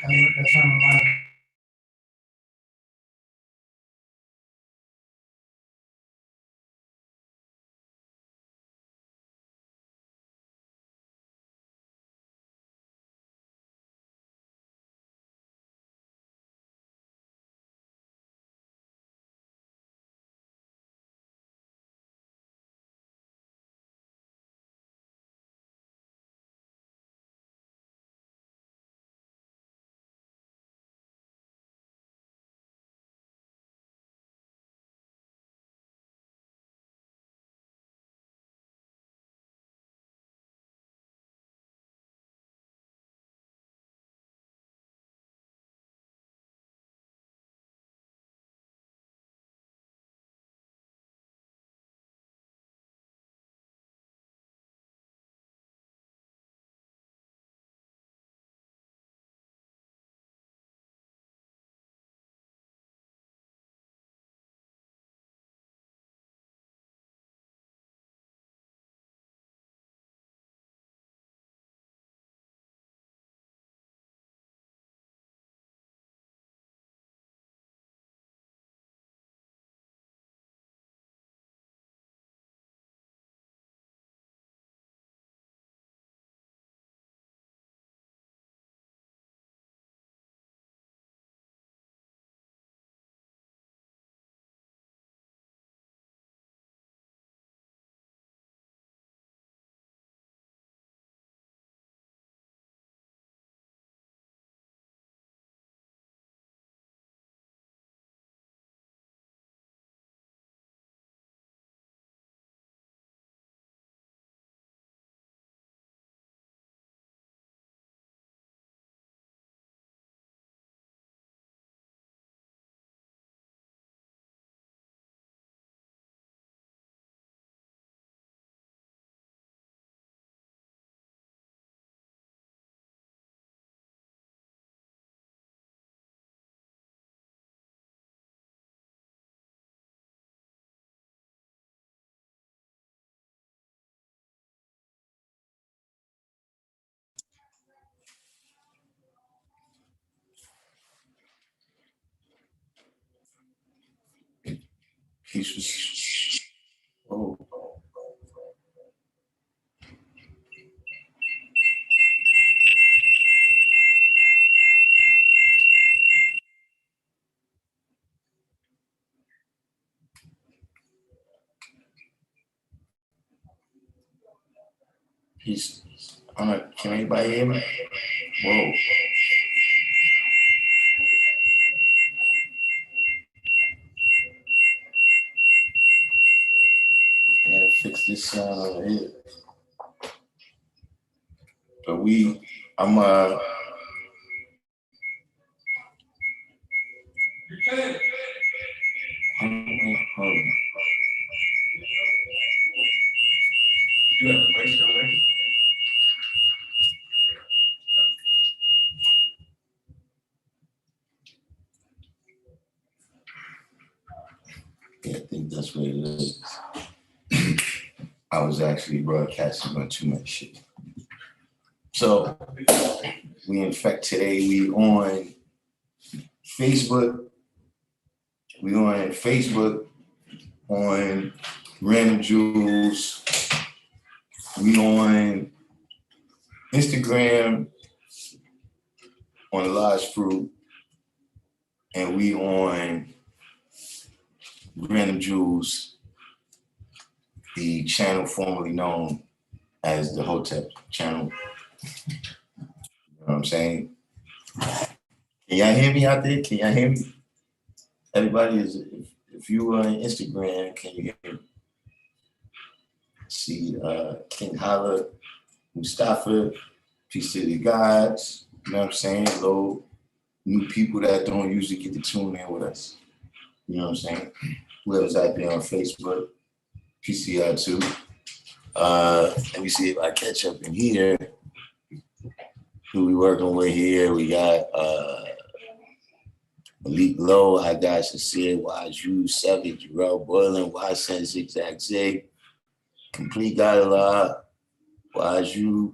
That's how a lot of Peace. Oh. Peace. Can anybody hear me? Whoa. I gotta fix this sound over here. But I'm hold on. You have a voice already? Yeah, I think that's what it is. I was actually broadcasting on too much shit. So today we on Facebook. We on Facebook on Random Jewels. We on Instagram on Large Fruit. And we on Random Jewels, the channel formerly known as the Hotep channel. You know what I'm saying? Can y'all hear me out there? Can y'all hear me? Everybody if you are on Instagram, can you hear me? See King Holla, Mustafa, peace to the gods, you know what I'm saying? Hello, new people that don't usually get to tune in with us. You know what I'm saying? Whoever's out there on Facebook, PCR too. Let me see if I catch up in here. Who we working with here? We got Malik Low, I got Sincere, Waju, Savage, Jarrell Boylan, Y-Sen, Zigzag Zig, Complete Dialogue, Waju,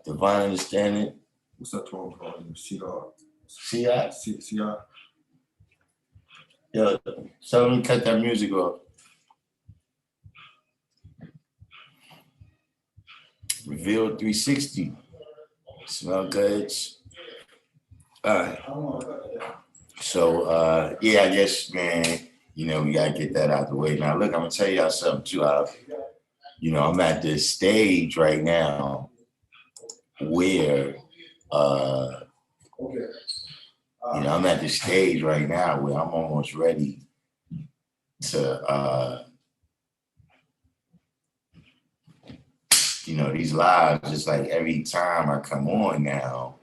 Divine Understanding, What's that tone called? CR. CR? Yo, tell them to cut that music off. Reveal 360. Smell good. All right. So, yeah, I guess, man, you know, we got to get that out the way. Now, look, I'm going to tell y'all something, too. You know, I'm at this stage right now where, you know, I'm at the stage right now where I'm almost ready to, you know, these lives, just like every time I come on now,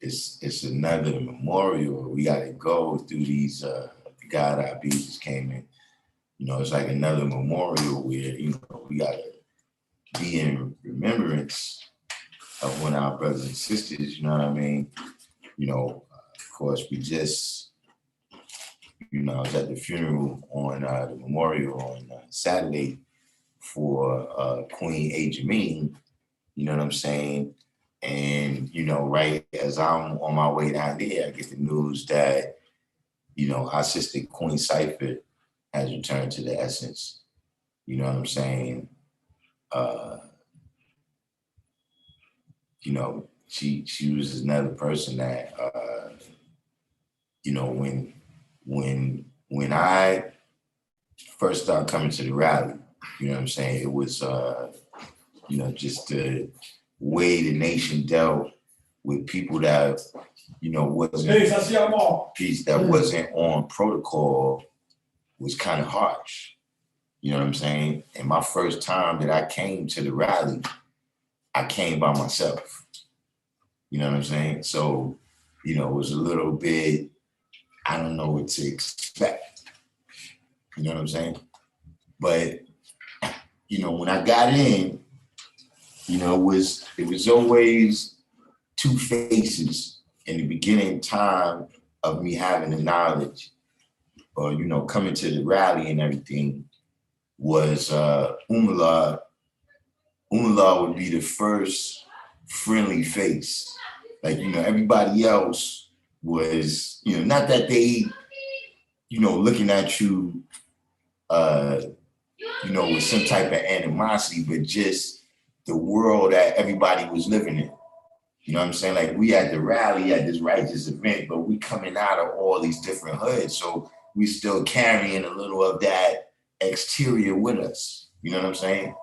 it's another memorial. We got to go through these, the God I Be just came in. You know, it's like another memorial where, you know, we got to be in remembrance of when our brothers and sisters, you know what I mean? You know, of course, we just, you know, I was at the funeral on the memorial on Saturday for Queen Ajamine, you know what I'm saying? And, you know, right as I'm on my way down there, I get the news that, you know, our sister Queen Cipher has returned to the essence. You know what I'm saying? You know, she was another person that, you know, when I first started coming to the rally, you know what I'm saying? It was, you know, just the way the nation dealt with people that, you know, wasn't on protocol was kind of harsh. You know what I'm saying? And my first time that I came to the rally, I came by myself. You know what I'm saying? So, you know, it was a little bit, I don't know what to expect. You know what I'm saying? But, you know, when I got in, you know, it was always two faces in the beginning time of me having the knowledge or, you know, coming to the rally and everything was Umala. Umala would be the first friendly face. Like, you know, everybody else was, you know, not that they, you know, looking at you, you know, with some type of animosity, but just the world that everybody was living in. You know what I'm saying? Like we at the rally at this righteous event, but we coming out of all these different hoods. So we still carrying a little of that exterior with us. You know what I'm saying?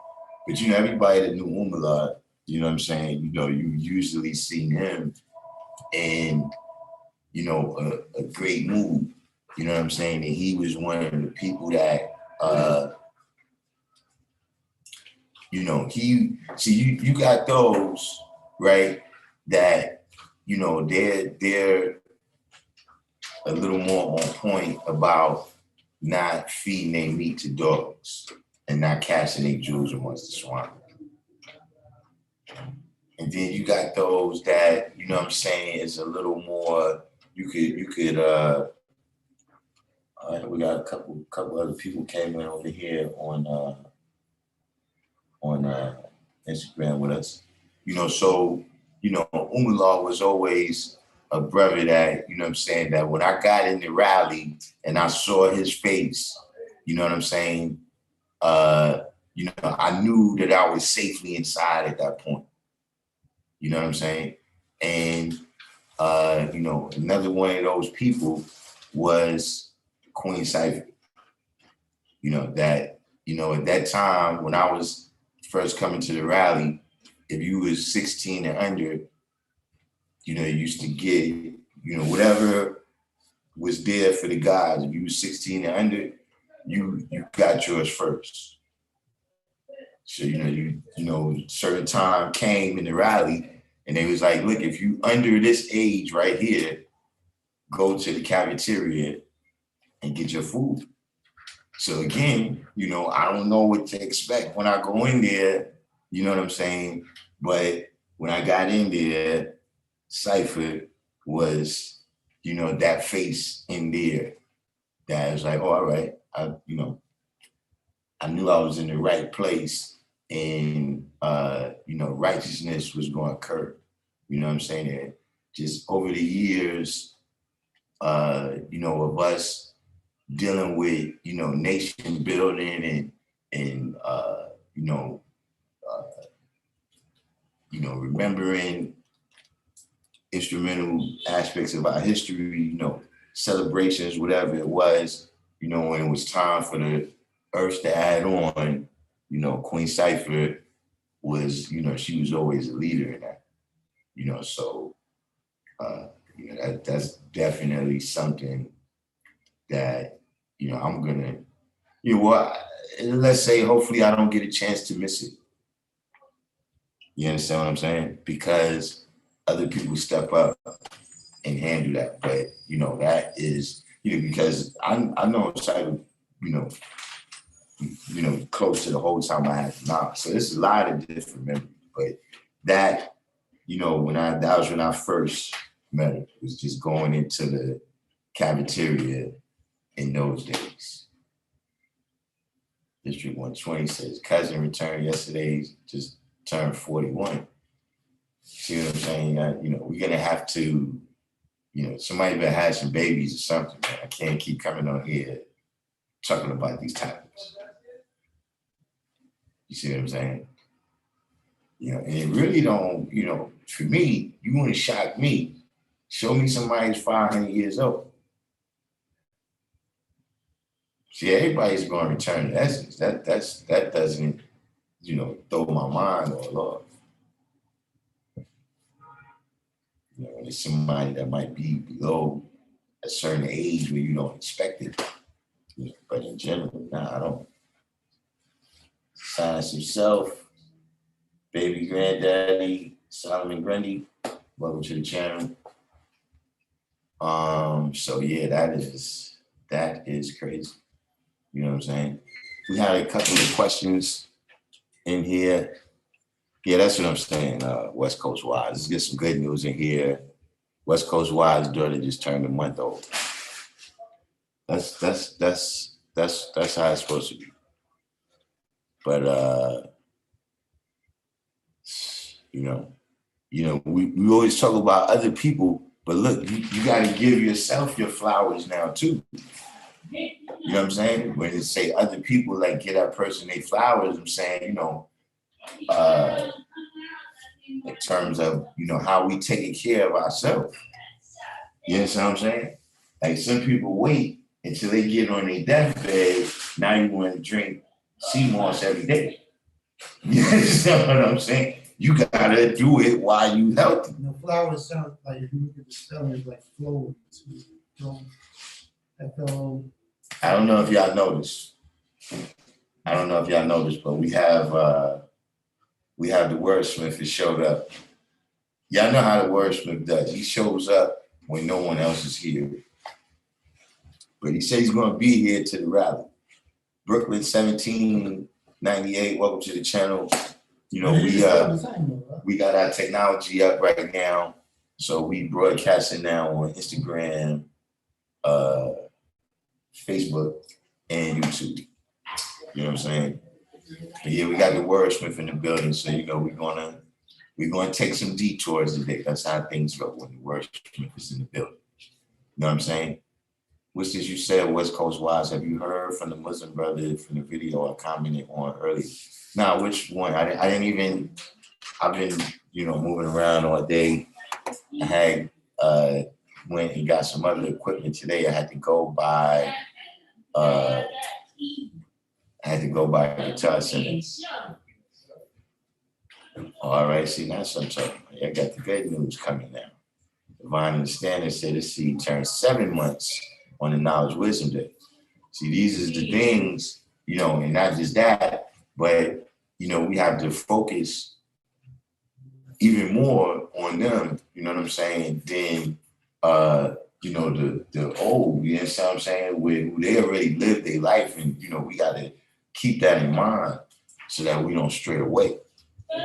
But you know, everybody that knew Umala, you know what I'm saying? You know, you usually see him in, you know, a great mood. You know what I'm saying? And he was one of the people that you know, you got those, right, that, you know, they're a little more on point about not feeding their meat to dogs and not casting their jewels amongst the swine. And then you got those that, you know what I'm saying, is a little more, you could we got a couple other people came in over here on Instagram with us. You know, so, you know, Umala was always a brother that, you know what I'm saying, that when I got in the rally and I saw his face, you know what I'm saying, you know, I knew that I was safely inside at that point. You know what I'm saying? And, you know, another one of those people was Queen Cipher. You know, that, you know, at that time when I was first coming to the rally, if you was 16 and under, you know, you used to get, you know, whatever was there for the guys. If you was 16 and under, you got yours first. So, you know, certain time came in the rally and they was like, look, if you under this age right here, go to the cafeteria and get your food. So again, you know, I don't know what to expect when I go in there, you know what I'm saying? But when I got in there, Cipher was, you know, that face in there that was like, oh, all right, you know, I knew I was in the right place and, you know, righteousness was going to occur. You know what I'm saying? just over the years, of us dealing with, nation building and remembering instrumental aspects of our history, celebrations, whatever it was, when it was time for the earth to add on, Queen Cipher was, she was always a leader in that, so that's definitely something that, I'm gonna, let's say hopefully I don't get a chance to miss it. You understand what I'm saying? Because other people step up and handle that. But, that is, because I know Cipher, close to the whole time I had now. So there's a lot of different memories. But that, that was when I first met her. It was just going into the cafeteria in those days. District 120 says, cousin returned yesterday, just turned 41. See what I'm saying? We're gonna have to, somebody better have some babies or something, man. I can't keep coming on here talking about these topics. You see what I'm saying? And it really don't, for me, you want to shock me, show me somebody who's 500 years old. See, everybody's going to return to essence. That doesn't, throw my mind all off. It's somebody that might be below a certain age where you don't expect it. But in general, I don't. Silence himself, baby granddaddy, Solomon Grundy, welcome to the channel. So yeah, that is crazy. You know what I'm saying? We had a couple of questions in here. Yeah, that's what I'm saying. West Coast Wise. Let's get some good news in here. West Coast Wise daughter just turned a month old. That's how it's supposed to be. But we always talk about other people, but look, you got to give yourself your flowers now too. You know what I'm saying? When they say other people, like get that person their flowers, I'm saying, in terms of, how we taking care of ourselves. You understand what I'm saying? Like some people wait until they get on their deathbed. Now you want to drink sea moss every day. You understand what I'm saying? You gotta do it while you healthy. Flowers sound like, if you look at the spelling, like flow. I don't know if y'all noticed. But we have the wordsmith that showed up. Y'all know how the wordsmith does. He shows up when no one else is here. But he said he's going to be here to the rally. Brooklyn 1798, welcome to the channel. We got our technology up right now. So we broadcasting now on Instagram, Facebook, and YouTube. You know what I'm saying? But yeah, we got the wordsmith in the building, so we're gonna take some detours today. That's how things go when the wordsmith is in the building. You know what I'm saying? What's this you said, West Coast Wise? Have you heard from the Muslim brother from the video I commented on earlier? Now, which one? I've been, moving around all day. I had went and got some other equipment today. I had to go by Guitar Center. All right, see, that's what I'm talking about. I got the good news coming now. Divine Understanding said this seed turned 7 months on the Knowledge Wisdom Day. See, these is the things, and not just that, but, we have to focus even more on them, you know what I'm saying, than, the old, you know what I'm saying, where they already lived their life, and, we got to keep that in mind so that we don't stray away.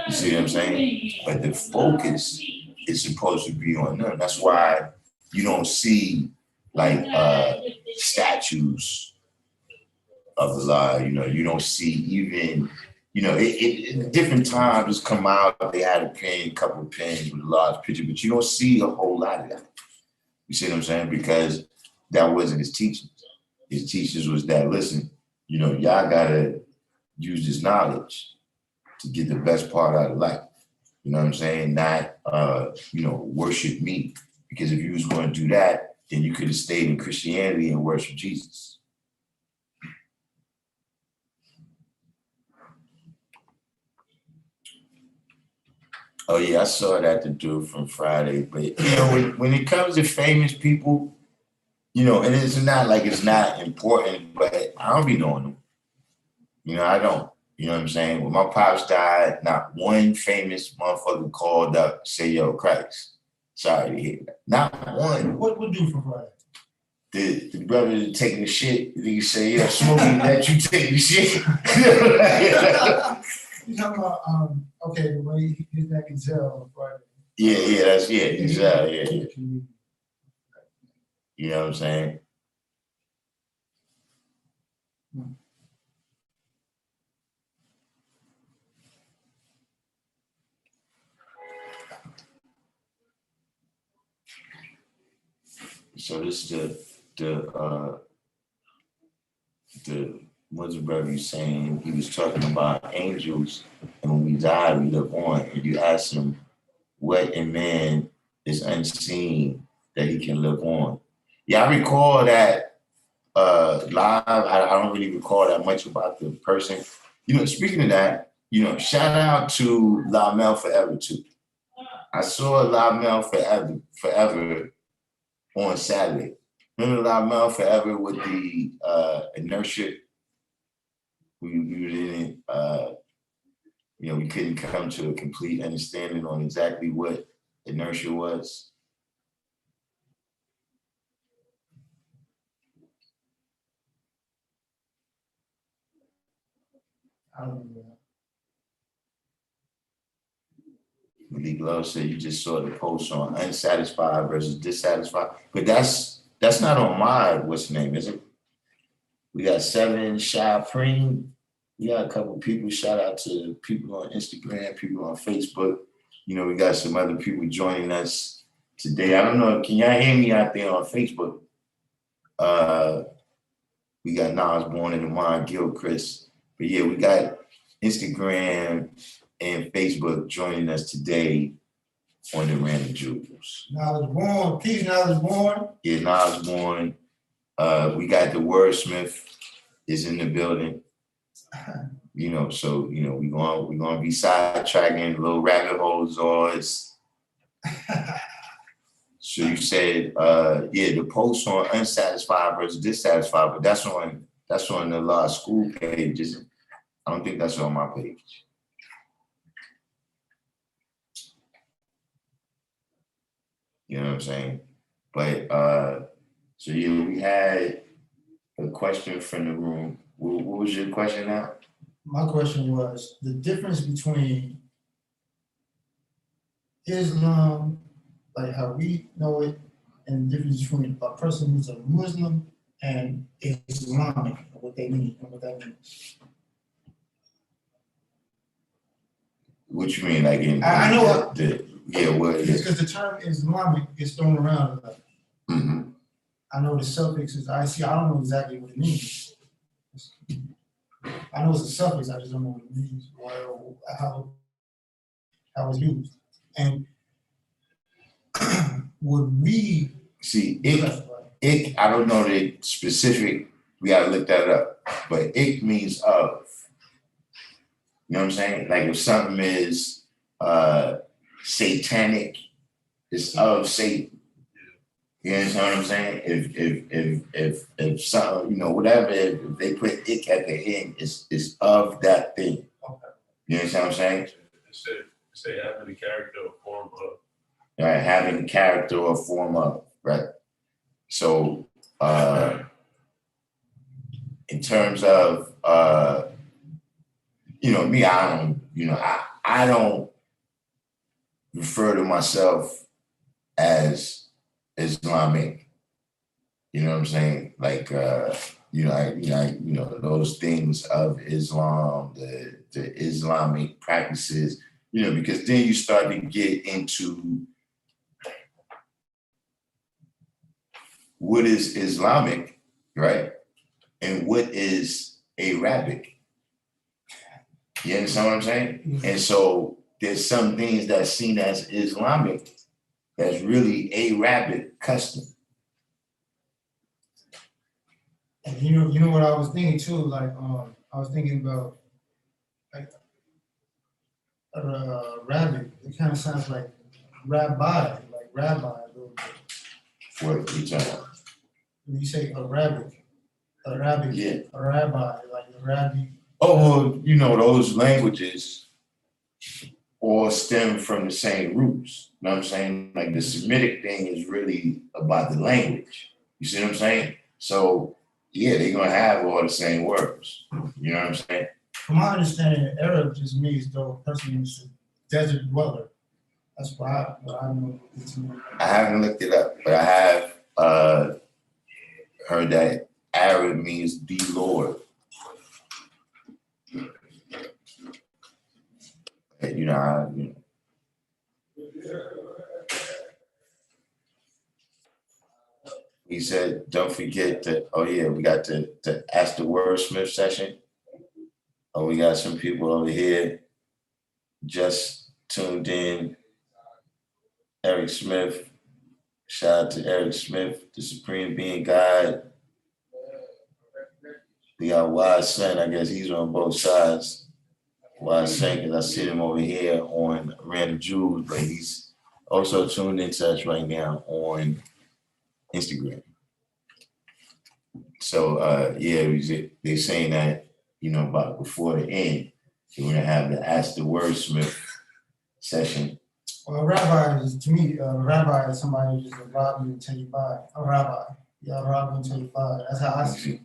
You see what I'm saying? But the focus is supposed to be on them. That's why you don't see like statues of Allah. You don't see even, you know, it different times it's come out, they had a couple of pins with a large picture, but you don't see a whole lot of that. You see what I'm saying? Because that wasn't his teachings. His teachings was that, listen, you know, y'all gotta use this knowledge to get the best part out of life. You know what I'm saying? Not, you know, worship me. Because if you was going to do that, then you could have stayed in Christianity and worshiped Jesus. Oh yeah, I saw that the dude from Friday. But you know, when it comes to famous people, you know, and it's not like it's not important, but I don't be knowing them. You know, I don't. You know what I'm saying? When my pops died, not one famous motherfucker called up to say, yo, Christ. Sorry to hear that. Not one. What would do for Friday? The brother taking the shit, he say, yeah, Smokey, let you take the shit. You talking about okay, the way his neck is on Friday. Yeah, he's yeah. You know what I'm saying? So this is the what's the brother you saying? He was talking about angels, and when we die, we live on. And you ask him, what in man is unseen that he can live on? Yeah, I recall that live. I don't really recall that much about the person. You know, speaking of that, you know, shout out to La Mel Forever too. I saw La Mel Forever on Saturday. Remember La Mel Forever with the inertia? We didn't, you know, we couldn't come to a complete understanding on exactly what inertia was. I don't know. Malik Love said you just saw the post on unsatisfied versus dissatisfied, but that's not on my what's the name, is it? We got Seven Shy Preem. We got a couple people. Shout out to people on Instagram, people on Facebook. You know, we got some other people joining us today. I don't know. Can y'all hear me out there on Facebook? We got Nas Born in the Mind, Gilchrist. But yeah, we got Instagram and Facebook joining us today on the Random Jewels. Knowledge Born, peace, Knowledge Born. Yeah, Nas Born. We got the Wordsmith is in the building. You know, so you know, we're gonna be sidetracking little rabbit holes or it's so you said yeah, the post on unsatisfied versus dissatisfied, but that's on the law school page, isn't it? I don't think that's on my page. You know what I'm saying? But so yeah, we had a question from the room. What was your question now? My question was the difference between Islam, like how we know it, and the difference between a person who's a Muslim and Islamic, what they mean and what that means. What you mean, like in I know what is because the term Islamic is thrown around a lot. mm-hmm. I know the suffix is I don't know exactly what it means. I know it's a suffix, I just don't know what it means or how it's used. And would we see it? I don't know the specific. We gotta look that up. But it means of. You know what I'm saying? Like if something is satanic, it's of Satan. You understand what I'm saying? If something, you know, whatever, if they put ick at the end, it's of that thing. Okay. You understand what I'm saying? Say having the character or form of. Right, having character or form of, right? So in terms of you know, me, I don't refer to myself as Islamic. You know what I'm saying? Like, you those things of Islam, the Islamic practices, because then you start to get into what is Islamic, right? And what is Arabic. You understand what I'm saying? Mm-hmm. And so there's some things that's seen as Islamic that's really Arabic custom. And you know what I was thinking too, like I was thinking about like rabbit. It kind of sounds like rabbi a little bit. What you talking about? When you say Arabic, Yeah. a rabbi, like a rabbi. Oh, well, those languages all stem from the same roots. You know what I'm saying? Like the Semitic thing is really about the language. You see what I'm saying? So yeah, they're gonna have all the same words. You know what I'm saying? From my understanding, Arab just means though a person is a desert dweller. That's what I know. I haven't looked it up, but I have heard that Arab means the Lord. And, he said, don't forget that, oh yeah, we got the Ask the Wordsmith session. Oh, we got some people over here just tuned in. Eric Smith, shout out to Eric Smith, the Supreme Being God. We got Wise Son, I guess he's on both sides. Wise Son, because I see him over here on Random Jewels, but he's also tuned into us right now on Instagram. So they're saying that, about before the end, we're gonna have the Ask the Wordsmith session. Well, a rabbi is, to me, a rabbi is somebody who just rob you until you buy. A rabbi. Yeah, rob you until you buy. That's how I see it.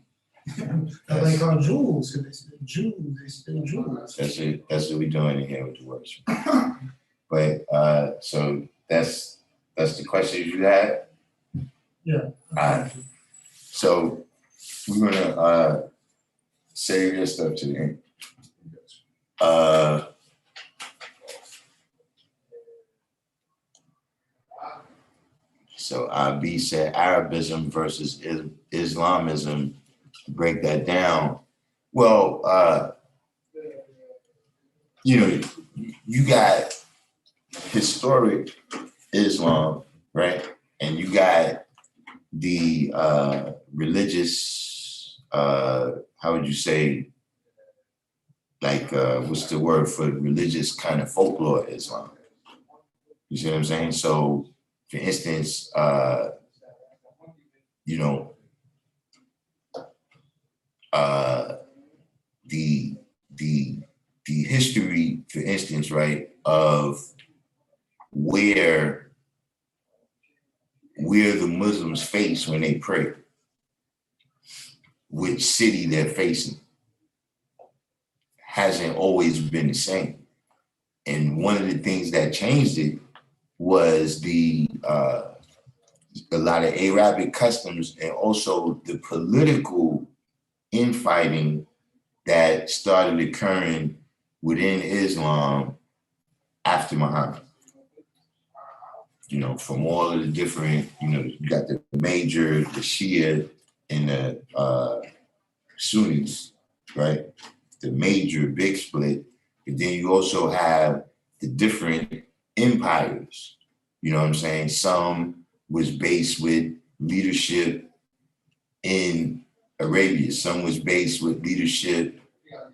They call jewels. Jews, they steal jewels. That's it. That's what we're doing in here with the wordsmith. But so that's the questions you had? Yeah. All right. So we're gonna save your stuff to the end. So B said Arabism versus Islamism. Break that down. Well, you got historic Islam, right? And you got the religious, how would you say, like, what's the word for religious kind of folklore Islam? You see what I'm saying? So, for instance, the history, for instance, right, of where the Muslims face when they pray, which city they're facing, hasn't always been the same. And one of the things that changed it was a lot of Arabic customs and also the political infighting that started occurring within Islam after Muhammad. From all of the different, you got the major, the Shia, and the Sunnis, right? The major big split. And then you also have the different empires. You know what I'm saying? Some was based with leadership in Arabia. Some was based with leadership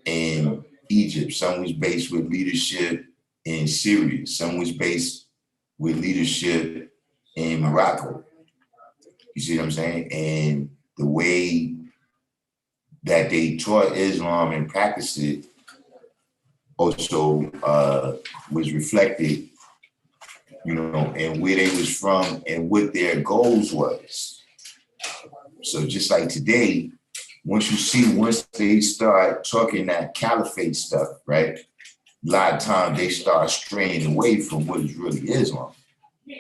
in Egypt. Some was based with leadership in Syria. Some was based with leadership in Morocco. You see what I'm saying? And the way that they taught Islam and practiced it also was reflected, and where they was from and what their goals was. So just like today, once they start talking that caliphate stuff, right? A lot of times they start straying away from what is really Islam. You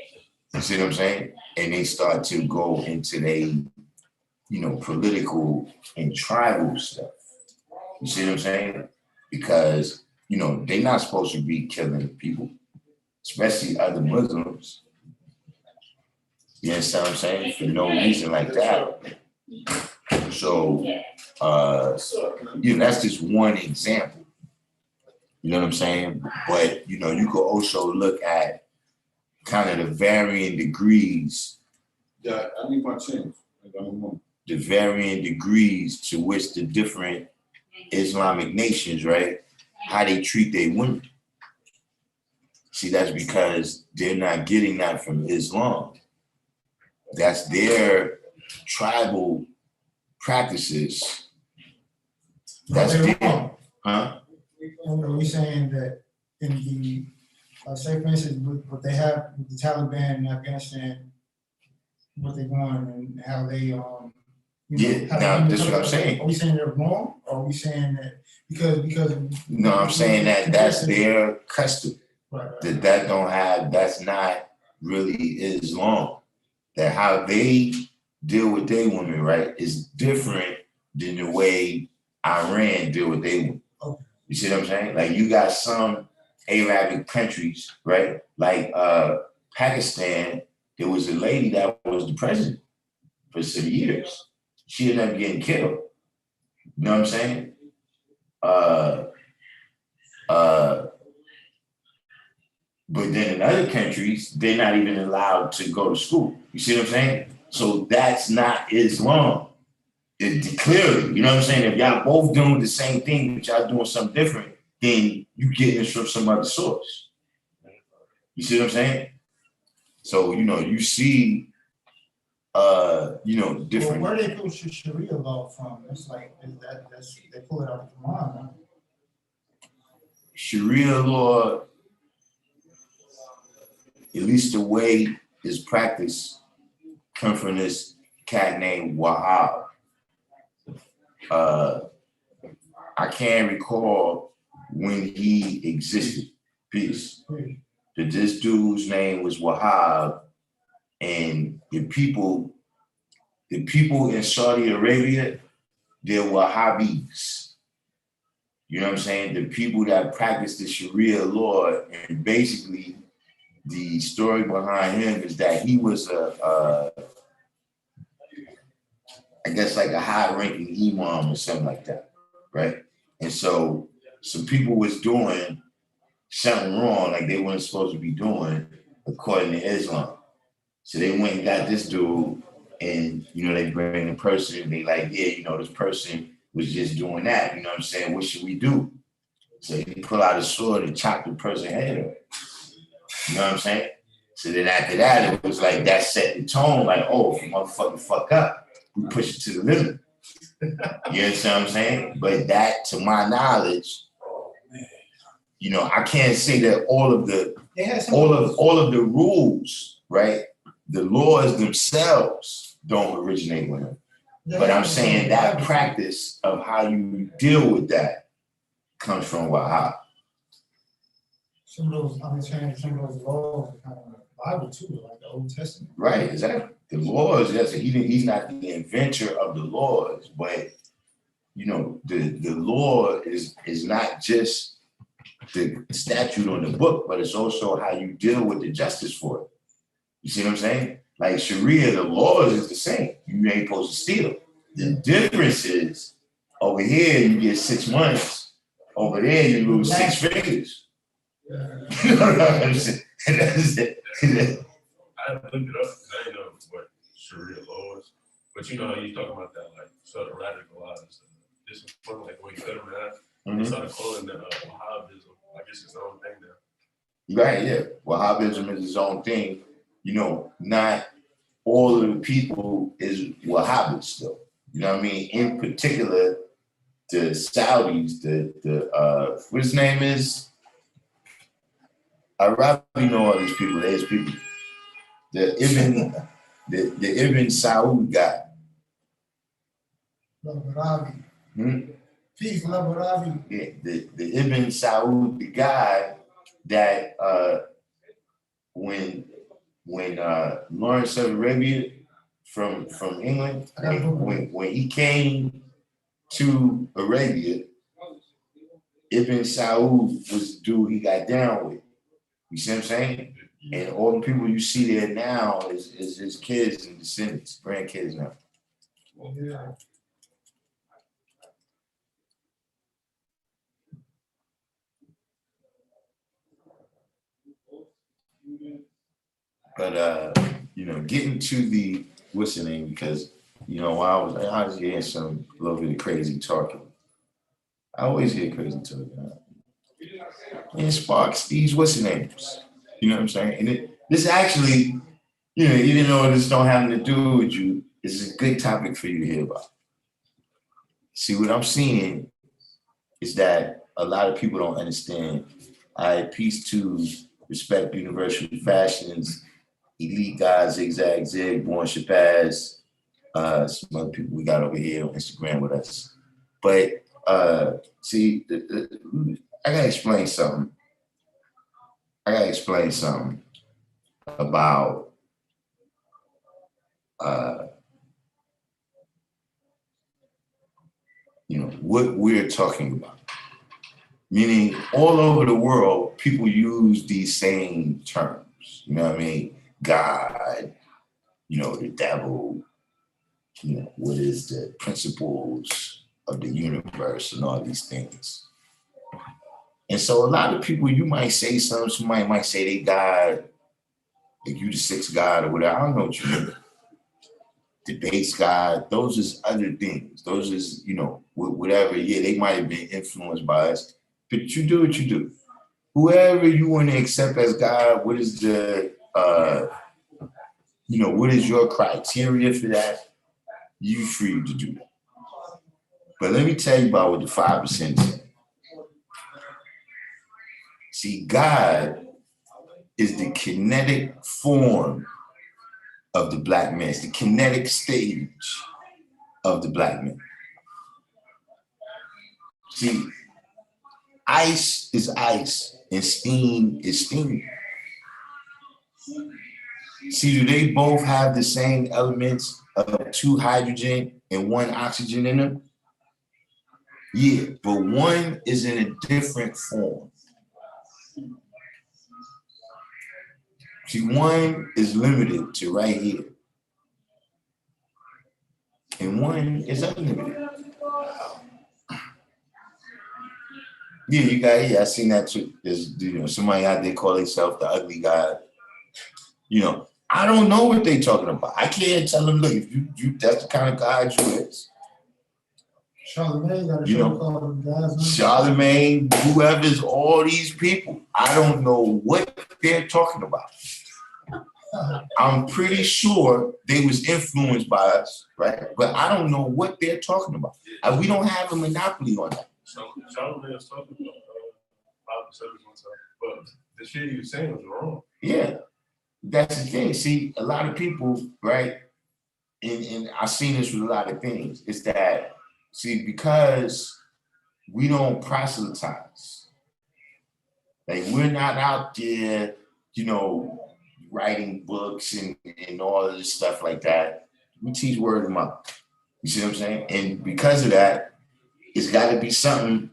see what I'm saying? And they start to go into political and tribal stuff. You see what I'm saying? Because, they're not supposed to be killing people, especially other Muslims. You understand what I'm saying? For no reason like that. So, that's just one example. You know what I'm saying? But, you could also look at kind of the varying degrees. Yeah, I need my change. The varying degrees to which the different Islamic nations, right, how they treat their women. See, that's because they're not getting that from Islam. That's their tribal practices. That's their, huh? Are we saying that in the, say for instance, what they have with the Taliban in Afghanistan, what they're going and how they, now this is what I'm saying. Are we saying they're wrong? Or are we saying that because? No, I'm saying that that's their custom. Right. That's not really Islam. That how they deal with their women, right, is different than the way Iran deal with their women. Okay. You see what I'm saying? Like you got some Arabic countries, right? Like Pakistan, there was a lady that was the president for some years. She ended up getting killed. You know what I'm saying? But then in other countries, they're not even allowed to go to school. You see what I'm saying? So that's not Islam. Clearly, you know what I'm saying? If y'all both doing the same thing, but y'all doing something different, then you getting it from some other source. You see what I'm saying? So, you see, different. Well, where they pull Sharia law from? It's like, they pull it out of the Quran, huh? Sharia law, at least the way it's practiced, come from this cat named Wahab. I can't recall when he existed. Peace. But this dude's name was Wahab, and the people in Saudi Arabia, they're Wahhabis. You know what I'm saying? The people that practice the Sharia law, and basically the story behind him is that he was I guess like a high-ranking imam or something like that, right? And so some people was doing something wrong, like they weren't supposed to be doing, according to Islam. So they went and got this dude, and they bring the person, and they like, yeah, this person was just doing that. You know what I'm saying? What should we do? So he pull out a sword and chop the person's head off. You know what I'm saying? So then after that, it was like that set the tone, like, oh, if you motherfucking fuck up, we push it to the limit. You understand what I'm saying? But that, to my knowledge, I can't say that all of the rules, right? The laws themselves don't originate with him. But I'm saying that practice of how you deal with that comes from Wahab. Some of those laws are kind of Bible too, like the Old Testament. Right, exactly. The laws, yes, he's not the inventor of the laws, but the law is not just the statute on the book, but it's also how you deal with the justice for it. You see what I'm saying? Like Sharia, the laws is the same. You ain't supposed to steal. The difference is over here you get 6 months, over there you lose 6 figures. You know what I'm saying? That's it. I looked it up because I didn't know what Sharia law is. But you talking about that like sort of radicalized. This is one like when you cut them in half, they started calling the Wahhabism. I guess it's its own thing now. Right, yeah. Wahhabism is its own thing. Not all of the people is Wahhabis though. You know what I mean? In particular, the Saudis, the what his name is? I rather know all these people. There's people. The Ibn Saud guy. Labarabi. Peace, Labarabi. Yeah, the Ibn Saud, the guy that when Lawrence of Arabia from England, I got a book. when he came to Arabia, Ibn Saud was the dude he got down with. You see what I'm saying? And all the people you see there now is his kids and descendants, grandkids now. Yeah. But getting to the what's the name, because while I was hearing some a little bit of crazy talking. I always hear crazy talking. And it sparks these what's the names. You know what I'm saying? And this actually, even though this don't have anything to do with you, it's a good topic for you to hear about. See, what I'm seeing is that a lot of people don't understand. Peace to respect universal fashions, elite guys, zigzag, zig, born Shabazz, some other people we got over here on Instagram with us. But see, I gotta explain something. About what we're talking about. Meaning all over the world, people use these same terms. You know what I mean? God, the devil, what is the principles of the universe and all these things. And so a lot of people, you might say something, somebody might say they God, like you the sixth God or whatever. I don't know what you mean. The base God, those is other things. Those is, whatever. Yeah, they might have been influenced by us, but you do what you do. Whoever you want to accept as God, what is the, what is your criteria for that? You free to do that. But let me tell you about what the 5% is. See, God is the kinetic form of the black man. It's the kinetic stage of the black man. See, ice is ice and steam is steam. See, do they both have the same elements of 2 hydrogen and 1 oxygen in them? Yeah, but one is in a different form. See, one is limited to right here. And one is unlimited. Yeah, I seen that too. There's somebody out there call themselves the ugly God. I don't know what they talking about. I can't tell them, look, if you that's the kind of God you is. Charlemagne got a show called Guys. Charlemagne, whoever's all these people. I don't know what they're talking about. I'm pretty sure they was influenced by us, right? But I don't know what they're talking about. We don't have a monopoly on that. Charlemagne was talking about 5% one time, but the shit he was saying was wrong. Yeah, that's the thing. See, a lot of people, right? And I've seen this with a lot of things. Is that because we don't proselytize, like we're not out there, writing books and all of this stuff like that. We teach word of mouth. You see what I'm saying? And because of that, it's got to be something,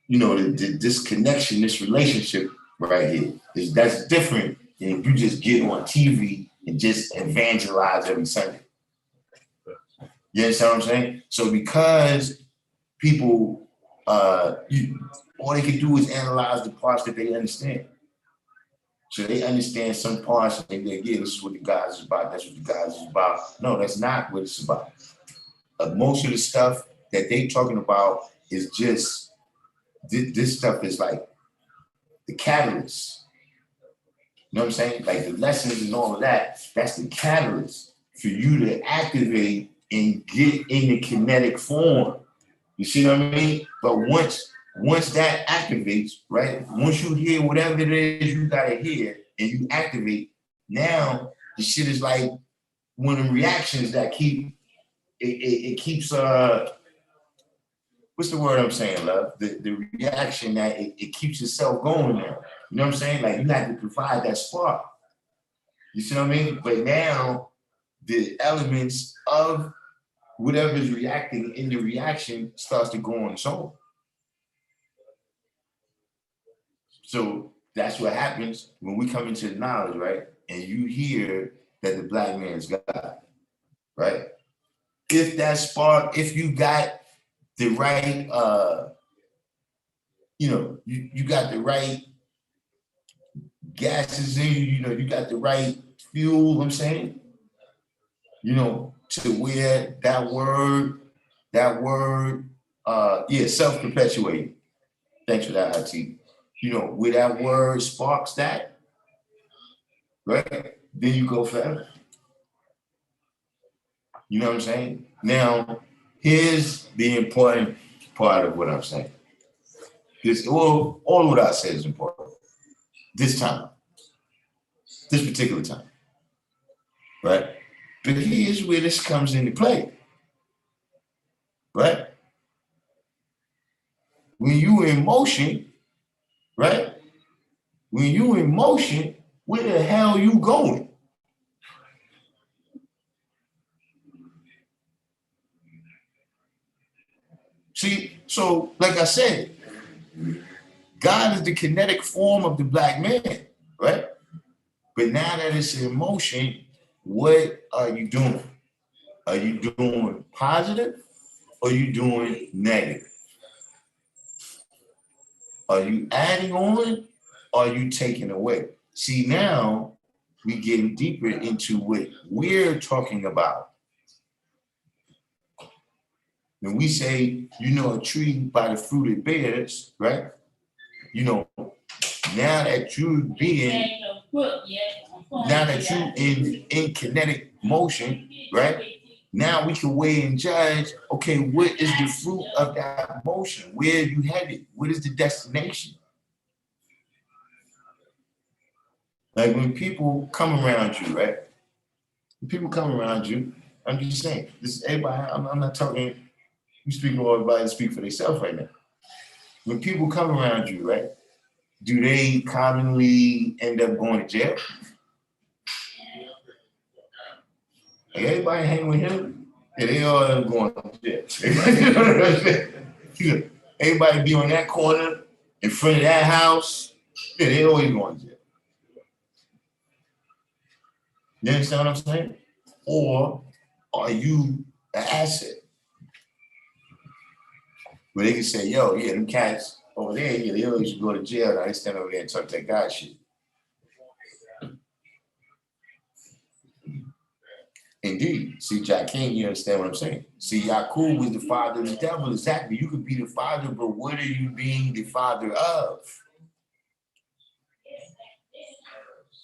this connection, this relationship right here. That's different than if you just get on TV and just evangelize every Sunday. You understand what I'm saying? So because people, all they can do is analyze the parts that they understand. So they understand some parts and they're like, yeah, this is what the guys is about. That's what the guys is about. No, that's not what it's about. Most of the stuff that they talking about is just, this stuff is like the catalyst. You know what I'm saying? Like the lessons and all of that, that's the catalyst for you to activate and get in the kinetic form. You see what I mean? But once that activates, right? Once you hear whatever it is you gotta hear and you activate, now the shit is like one of the reactions that it keeps what's the word I'm saying, love? The reaction that it keeps itself going now. You know what I'm saying? Like you have to provide that spark. You see what I mean? But now the elements of whatever is reacting in the reaction starts to go on its own. So that's what happens when we come into the knowledge, right? And you hear that the black man's God, right? If that spark, if you got the right, you got the right gases in you, you got the right fuel, I'm saying, to where that word, self-perpetuating. Thanks for that, IT. Where that word sparks that, right? Then you go forever. You know what I'm saying? Now, here's the important part of what I'm saying. All what I said is important. This time, this particular time, right? But here's where this comes into play, right? When you in motion, right? When you in motion, where the hell you going? See, so like I said, God is the kinetic form of the black man, right? But now that it's in motion, what are you doing? Are you doing positive or are you doing negative? Are you adding on or are you taking away? See, now we getting deeper into what we're talking about. When we say, a tree by the fruit it bears, right? Now that you're in kinetic motion, right? Now we can weigh and judge, okay, what is the fruit of that motion? Where are you headed? What is the destination? Like when people come around you, right? When people come around you, I'm just saying, this is everybody, I'm not talking, we speak for everybody to speak for themselves right now. When people come around you, right? Do they commonly end up going to jail? Like everybody hang with him, and they all end up going to jail. Everybody be on that corner, in front of that house, they always going to jail. You understand what I'm saying? Or are you an asset? Where they can say, yo, yeah, them cats over there, yeah, they always go to jail. Now they stand over there and talk that God shit. Indeed. See, Jack King, you understand what I'm saying? See, Yakub was the father of the devil. Exactly. You could be the father, but what are you being the father of?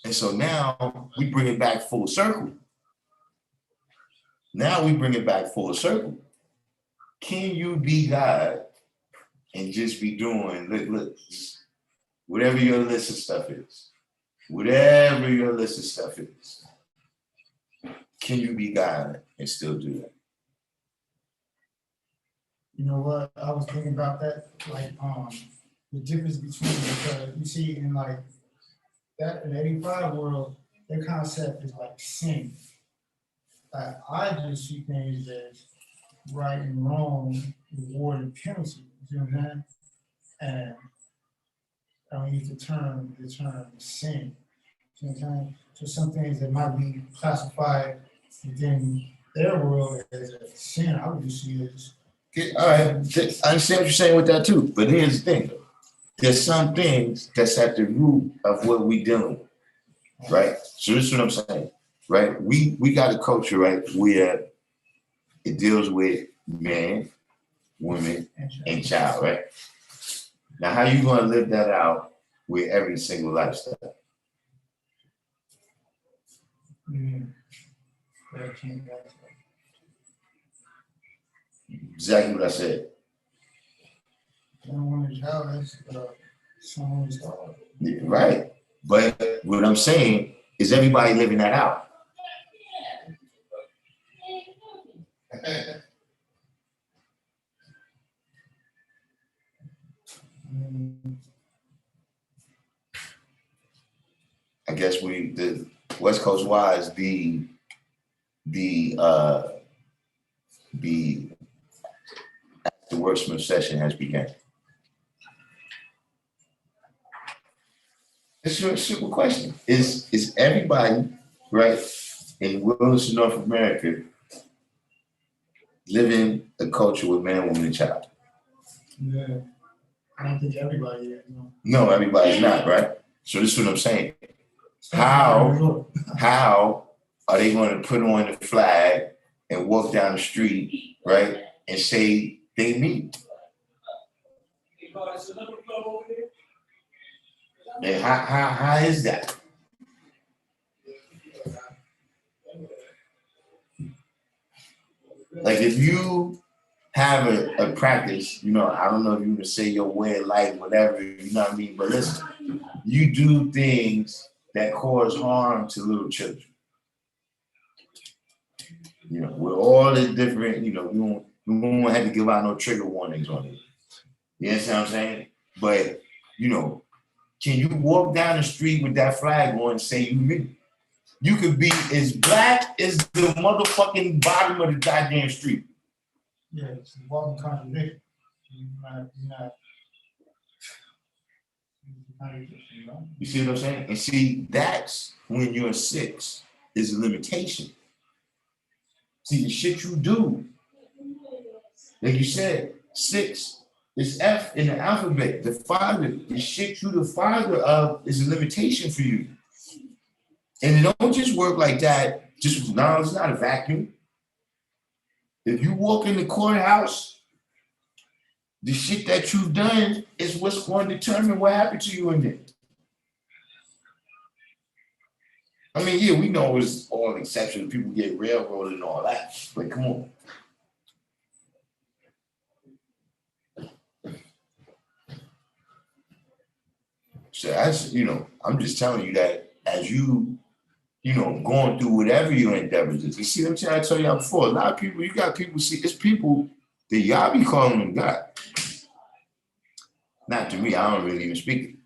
And so now we bring it back full circle. Can you be God and just be doing, look, whatever your list of stuff is? Can you be God and still do that? You know what? I was thinking about that, like the difference between, because you see in like that in 85 world, their concept is like sin. I just see things as right and wrong, reward and penalty. You know what I'm saying? And I don't use the term sin. You know what I'm saying? So some things that might be classified within their world as a sin, I would just see it as. All right, I understand what you're saying with that too, but here's the thing though. There's some things that's at the root of what we dealing with, right? So this is what I'm saying, right? We got a culture, right, where it deals with man, woman, and child, right? Now, how you gonna live that out with every single lifestyle? Exactly what I said. Right. But what I'm saying is everybody living that out. I guess the West Coast wise, the the wordsmith session has begun. It's a simple question. Is everybody, right, in wilderness of North America living a culture with man, woman, and child? Yeah. I don't think everybody is, no. No, everybody's not, right? So this is what I'm saying. How are they going to put on the flag and walk down the street, right, and say they me? And how is that? Like if you have a practice, you know, I don't know if you would say your way of life, whatever, you know what I mean? But listen, you do things that cause harm to little children. You know, with all the different, you know, we won't have to give out no trigger warnings on it. You understand what I'm saying? But, you know, can you walk down the street with that flag on and say you me? You could be as black as the motherfucking bottom of the goddamn street. Yeah, it's a walking contradiction. You're not You see what I'm saying? And see, that's when you're 6 is a limitation. See, the shit you do, like you said, 6 is F in the alphabet. The father, the shit you the father of is a limitation for you. And it don't just work like that. Just now, it's not a vacuum. If you walk in the courthouse, the shit that you've done is what's going to determine what happened to you in there. I mean, yeah, we know it's all exceptions. People get railroaded and all that, but come on. So that's, you know, I'm just telling you that as you know, going through whatever your endeavors is. You see what I'm trying to tell y'all before? A lot of people, you got people, see, it's people that y'all be calling them God. Not to me, I don't really even speak it.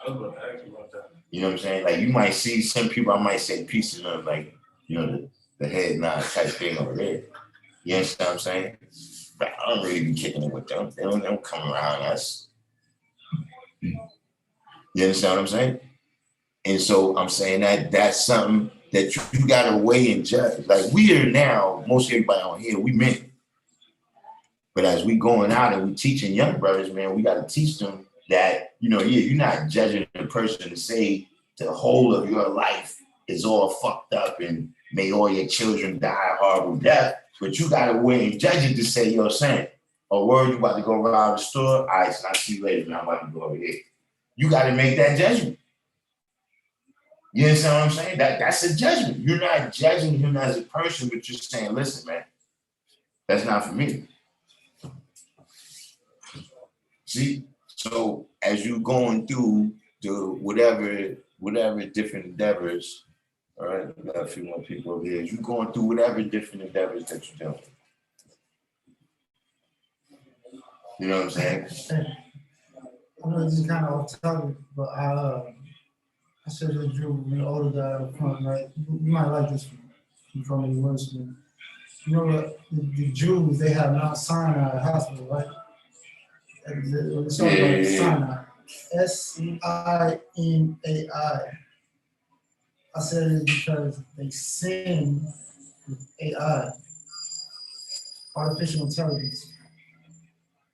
I was about to ask you about that. You know what I'm saying? Like you might see some people, I might say pieces of like, you know, the head nod type thing over there. You understand what I'm saying? But I don't really be kicking it with them. They don't come around us. You understand what I'm saying? And so I'm saying that that's something that you got to weigh and judge. Like we are now, most everybody on here, we men. But as we going out and we teaching young brothers, man, we got to teach them that, you know, yeah, you're not judging the person to say the whole of your life is all fucked up and may all your children die a horrible death. But you got to weigh and judge it to say, yo, son, oh, word, you about to go around the store? All right, so I'll see you later, man. I'm about to go over here. You got to make that judgment. You understand what I'm saying? That's a judgment. You're not judging him as a person, but you're saying, listen, man, that's not for me. See? So as you going through the whatever different endeavors, all right, we got a few more people over here. As you going through whatever different endeavors that you're doing. You know what I'm saying? I know this is kind of off topic, but I said to Drew, the older guy up front, right? You might like this one from the university. You know what? The Jews, they have Mount Sinai Hospital, right? It's all about Sinai. Sinai. I said it because they sing with AI, artificial intelligence.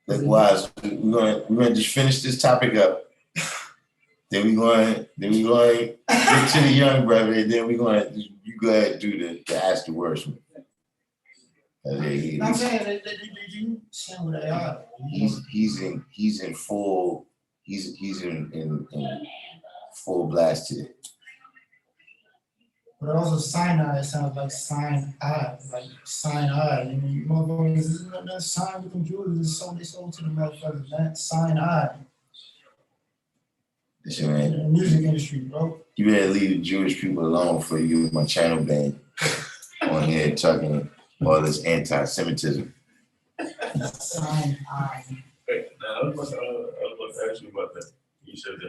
Like, wise, we're gonna just finish this topic up. Then we going get to the young brother, and then you go ahead and do the ask the words. I'm saying that you sing with AI. He's in full blast here. But also Sinai sounds like sign eye, like sign eye. I mean, motherfuckers, isn't that sign with them Jews? They sold to the motherfuckers, that sign eye. Listen, man, in the music industry, bro. You better leave the Jewish people alone for you my channel band on here talking all this anti-Semitism. Sign eye. Hey, now I was about to ask you about that. You said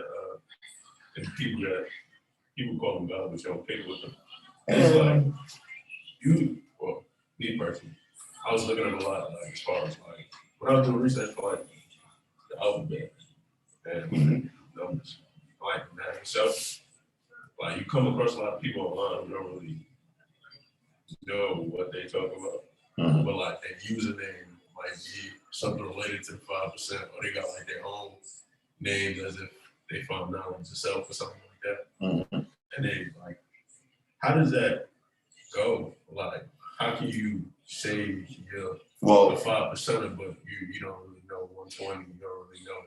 that people call them God, but you don't pay with them. And it's like, well, me personally, I was looking at a lot, like, as far as, like, when I was doing research for, like, the alphabet and numbers, like, math itself, like, you come across a lot of people online who don't really know what they talk about, but, like, their username might be something related to the 5%, or they got, like, their own names as if they found knowledge itself or something like that. And they, like, how does that go? Like, how can you say you're the 5%, but you don't really know 120, you don't really know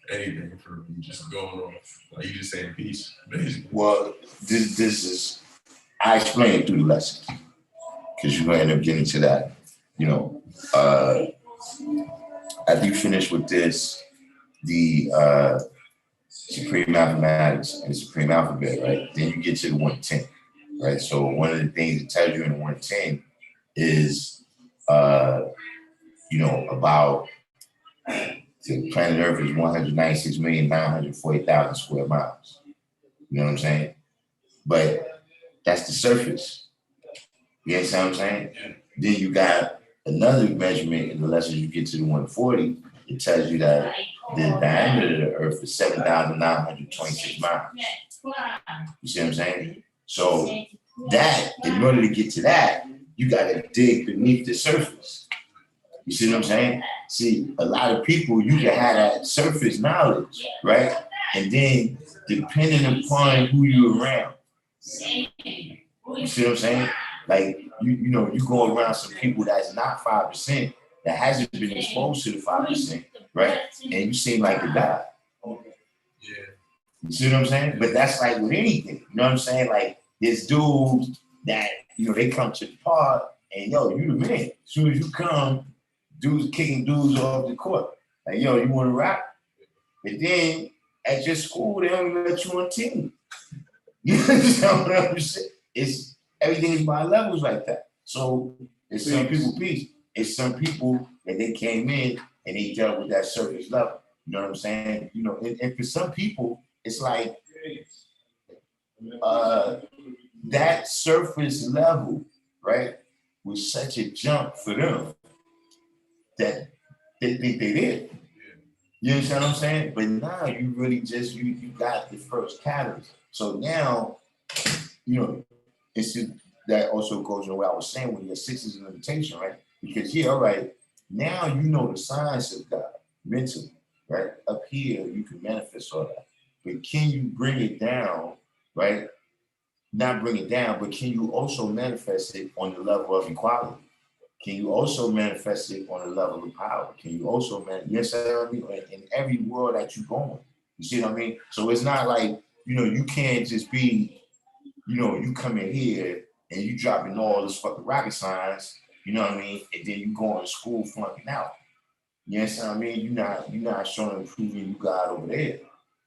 anything for you just going off, like you just saying peace, basically. Well, this is, I explained through the lesson, because you're going to end up getting to that, you know, after you finish with this, the supreme mathematics and supreme alphabet, right? Then you get to the 110, right? So one of the things it tells you in the 110 is, you know, about the planet Earth is 196,940,000 square miles. You know what I'm saying? But that's the surface. You understand what I'm saying? Then you got another measurement in the lesson you get to the 140. It tells you that the diameter of the Earth is 7,926 miles. You see what I'm saying? So that, in order to get to that, you got to dig beneath the surface. You see what I'm saying? See, a lot of people, you can have that surface knowledge, right? And then, depending upon who you're around, you see what I'm saying? Like, you know, you go around some people that's not 5%, that hasn't been exposed to the 5%, right? And you seem like a guy. You see what I'm saying? But that's like with anything, you know what I'm saying? Like, there's dudes that, you know, they come to the park and, yo, you the man. As soon as you come, dudes kicking dudes off the court. Like, yo, you want to rap? But then at your school, they don't even let you on team. You understand what I'm saying? It's everything is by levels like that. So it's some people peace. It's some people that they came in and they dealt with that surface level. You know what I'm saying? You know, and for some people, it's like that surface level, right, was such a jump for them that they think they did. You understand what I'm saying? But now you really just, you got the first catalyst. So now, you know, it's just, that also goes in what I was saying when your 6 is a limitation, right? Because, yeah, all right, now you know the science of God mentally, right? Up here, you can manifest all that. But can you bring it down, right? Not bring it down, but can you also manifest it on the level of equality? Can you also manifest it on the level of power? Can you also yes, I mean, in every world that you go in? You see what I mean? So it's not like, you know, you can't just be, you know, you come in here and you dropping all this fucking rocket science, you know what I mean? And then you going to school flunking out. You understand what I mean? You're not showing and proving you got over there.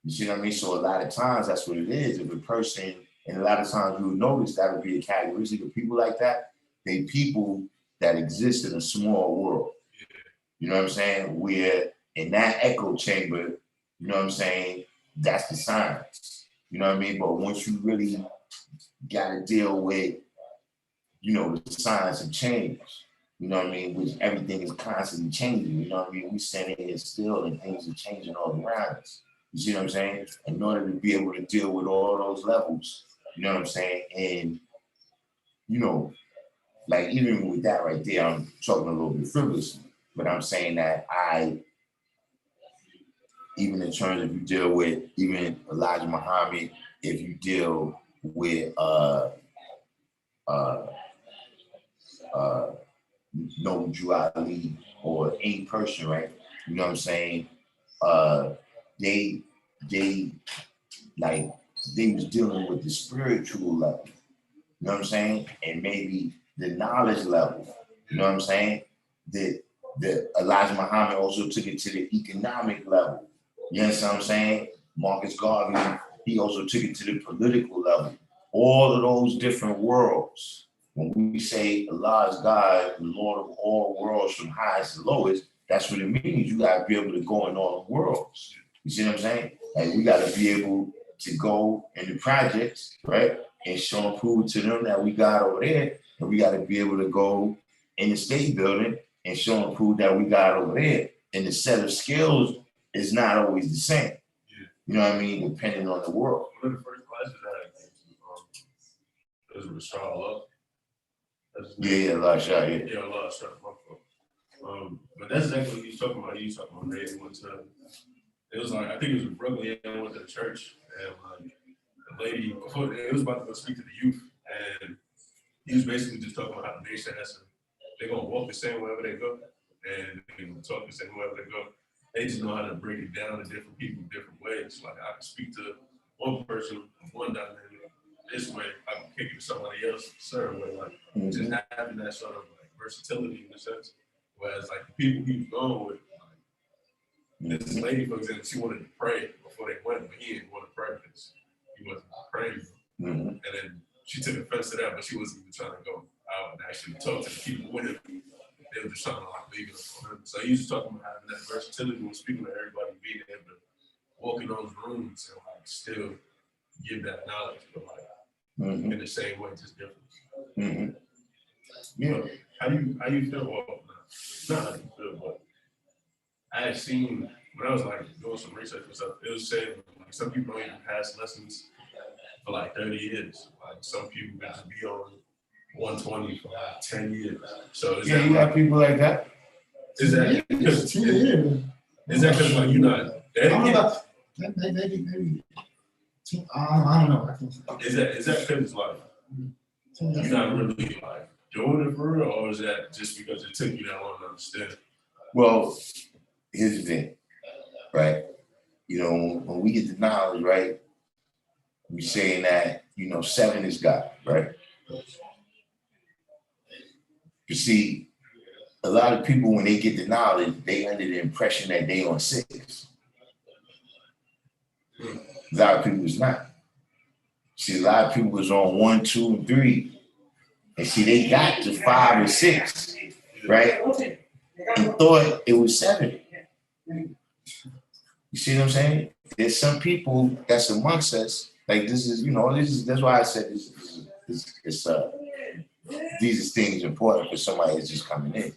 You see what I mean? So a lot of times that's what it is. If a person, and a lot of times you'll notice that would be a characteristic of people like that. They people that exist in a small world. You know what I'm saying? Where in that echo chamber, you know what I'm saying? That's the science. You know what I mean? But once you really got to deal with, you know, the science of change, you know what I mean? Which everything is constantly changing. You know what I mean? We standing here still and things are changing all around us. You see what I'm saying? In order to be able to deal with all those levels, you know what I'm saying? And, you know, like even with that right there, I'm talking a little bit frivolously, but I'm saying that even in terms of you deal with even Elijah Muhammad, if you deal with no Drew Ali or any person, right? You know what I'm saying? They like they was dealing with the spiritual level, you know what I'm saying? And maybe the knowledge level, you know what I'm saying? The Elijah Muhammad also took it to the economic level. You understand what I'm saying? Marcus Garvey, he also took it to the political level. All of those different worlds. When we say Allah is God, the Lord of all worlds from highest to lowest, that's what it means. You gotta be able to go in all the worlds. You see what I'm saying? Like we gotta be able to go in the projects, right? and show and prove to them that we got over there, and we got to be able to go in the state building and show and prove that we got over there. And the set of skills is not always the same. Yeah. You know what I mean? Depending on the world. One of the first classes I had was Rashad Love. Yeah, last shot, yeah. Yeah, a lot of stuff. But that's exactly what he was talking about. He was talking about raising one time. It was like, I think it was in Brooklyn. I went to the church, and the lady, it was about to go speak to the youth, and he was basically just talking about how the nation has to, they're going to walk the same wherever they go, and they're going to talk the same wherever they go. They just know how to break it down to different people, different ways. Like, I can speak to one person, one dynamic this way, I can kick it to somebody else a certain way. Like, just having that sort of like versatility in a sense. Whereas, like, the people he was going with, like, this lady, for example, she wanted to pray before they went, but he didn't want to pray because he wasn't praying. And then she took offense to that, but she wasn't even trying to go out and actually talk to the people with him. They were just trying to like leave it on him. So he was talking about having that versatility when speaking to everybody, being able to walk in those rooms and like still give that knowledge, but like in the same way, just different. Yeah. How you feel? Well, not how you feel, but I had seen when I was like doing some research and stuff, it was saying like some people don't even pass lessons for like 30 years. Like some people can just be on 120 for like 10 years. So is Yeah, that you got people like that. Is that because like you're not dedicated? Maybe. I don't know. I think so. Is that because like you're not really like doing it for real, or is that just because it took you that long to understand? Well, here's the thing, right? You know, when we get the knowledge, right, we saying that, 7 is God, right? You see, a lot of people, when they get the knowledge, they under the impression that they on 6. A lot of people is not. See, a lot of people was on 1, 2, and 3. And see, they got to 5 and 6, right? And thought it was 7. You see what I'm saying? There's some people that's amongst us, like this is, that's why I said these things important for somebody that's just coming in.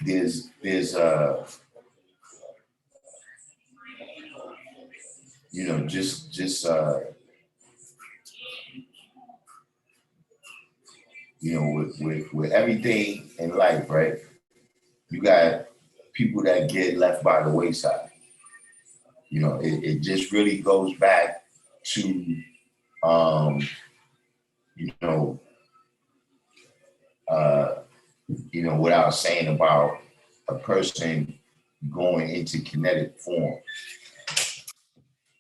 There's with everything in life, right? You got people that get left by the wayside. It just really goes back to, what I was saying about a person going into kinetic form. You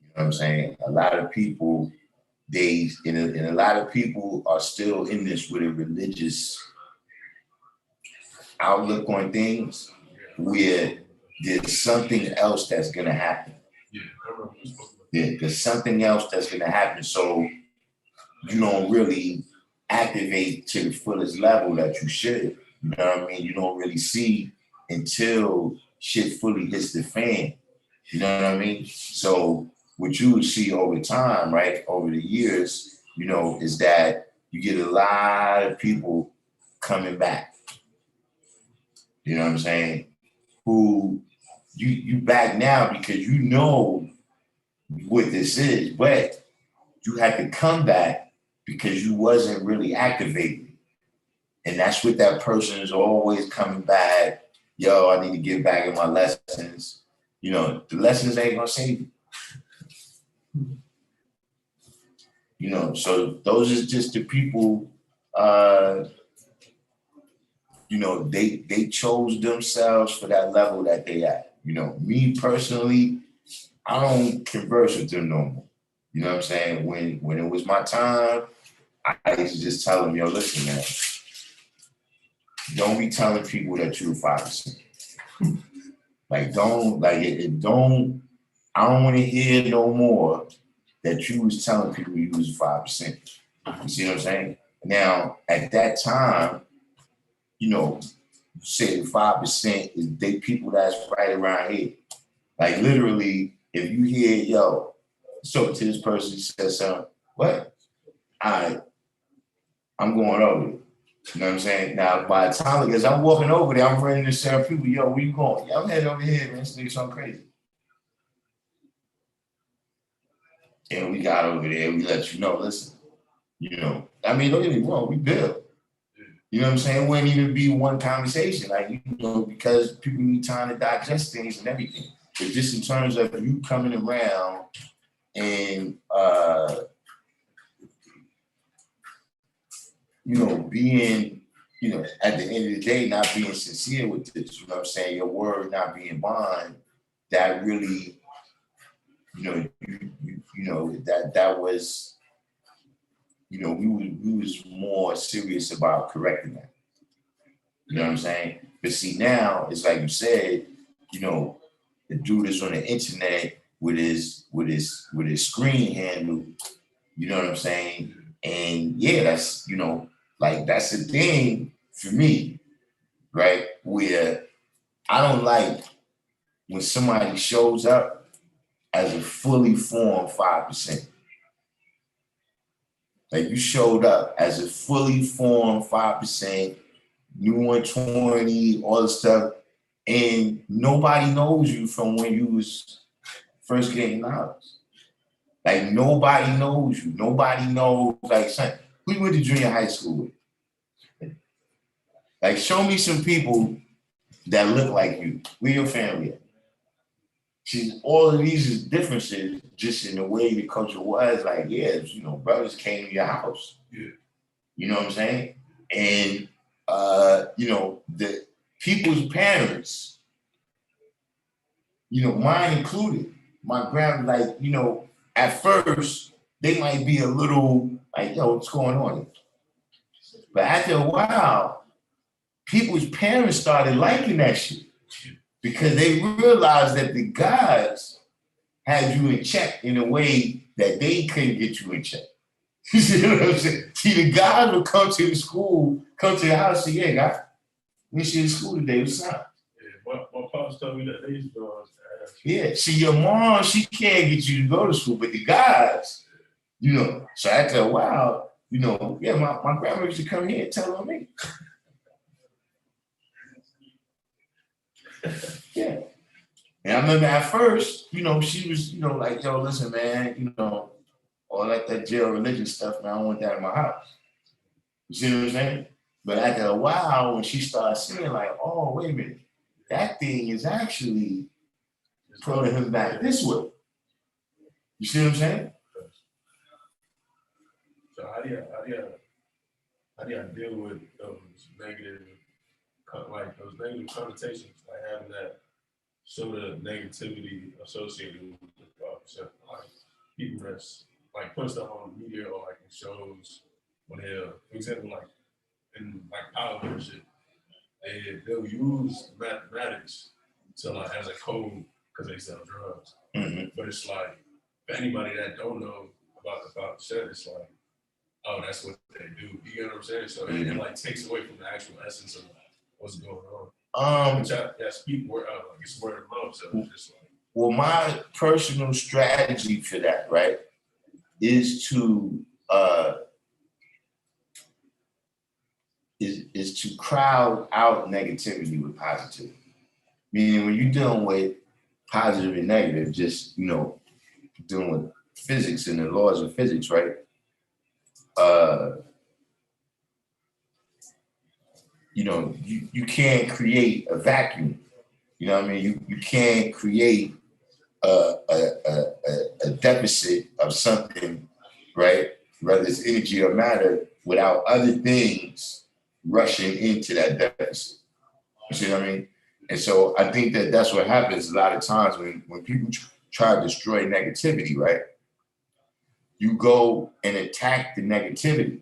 know what I'm saying? A lot of people, and a lot of people are still in this with a religious outlook on things where there's something else that's going to happen. Yeah, there's something else that's going to happen. So you don't really activate to the fullest level that you should. You know what I mean? You don't really see until shit fully hits the fan. You know what I mean? So what you would see over time, right, over the years, is that you get a lot of people coming back. You know what I'm saying? Who you back now because you know what this is, but you had to come back because you wasn't really activated. And that's what that person is always coming back. Yo, I need to get back in my lessons. The lessons ain't gonna save you. So those are just the people, they chose themselves for that level that they at. Me personally, I don't converse with them no more. You know what I'm saying? When it was my time, I used to just tell them, yo, listen, man, don't be telling people that you're 5%. I don't want to hear no more that you was telling people you was 5%. You see what I'm saying? Now, at that time, say 5% is they people that's right around here. Like literally, if you hear, yo, so to this person, he says something, what? I'm going over it. You know what I'm saying? Now, by the time, as I'm walking over there, I'm running into several people, yo, where you going? Yeah, I'm heading over here, man. This nigga something crazy. And we got over there, we let you know, listen, you know, I mean, don't get me wrong, we build. You know what I'm saying? It wouldn't even be one conversation, like, you know, because people need time to digest things and everything. But just in terms of you coming around and, you know, being, you know, at the end of the day, not being sincere with this, you know what I'm saying? Your word not being bond, that really, you know, you know, that was, you know, we was more serious about correcting that. You know what I'm saying? But see, now it's like you said, you know, the dude is on the internet with his screen handle. You know what I'm saying? And yeah, that's, you know, like that's the thing for me, right? Where I don't like when somebody shows up as a fully formed 5%. Like you showed up as a fully formed 5%, new 120, all the stuff, and nobody knows you from when you was first getting out. Like nobody knows you. Nobody knows, like, son, who you went to junior high school with? Like, show me some people that look like you. Where your family at? See, all of these is differences just in the way the culture was. Like, yeah, you know, brothers came to your house. Yeah. You know what I'm saying? And you know, the people's parents, you know, mine included, my grandma, like, you know, at first they might be a little like, yo, what's going on? But after a while, people's parents started liking that shit because they realized that the gods had you in check in a way that they couldn't get you in check. You see what I'm saying? See, the guys would come to the school, come to the house, say, yeah, guy, we should in school today, what's up? Yeah, my pops told me that they used to go. Yeah, see, your mom, she can't get you to go to school, but the guys, you know, so after a while, you know, yeah, my grandma used to come here and tell on me. Yeah. And I remember at first, you know, she was, you know, like, yo, listen, man, you know, all that jail religion stuff, man, I don't want that in my house. You see what I'm saying? But after a while, when she started seeing, like, oh, wait a minute, that thing is actually pulling him back this way. You see what I'm saying? So how do you deal with those negative, like those negative connotations, like having that sort of negativity associated with like people that's like put stuff on media or like in shows when they, for example, like in like power and shit, they'll use mathematics to like as a code because they sell drugs. Mm-hmm. But it's like for anybody that don't know about the 5%, it's like, oh, that's what they do. You get what I'm saying? So it like takes away from the actual essence of what's going on. Which speak word, like it's word of mouth. So it's just like, well, my personal strategy for that, right, is to is to crowd out negativity with positivity. Meaning when you're dealing with positive and negative, just, you know, dealing with physics and the laws of physics, right? You know, you can't create a vacuum. You know what I mean? You can't create a deficit of something, right? Whether it's energy or matter, without other things rushing into that deficit. You see what I mean? And so I think that that's what happens a lot of times when people try to destroy negativity, right? You go and attack the negativity,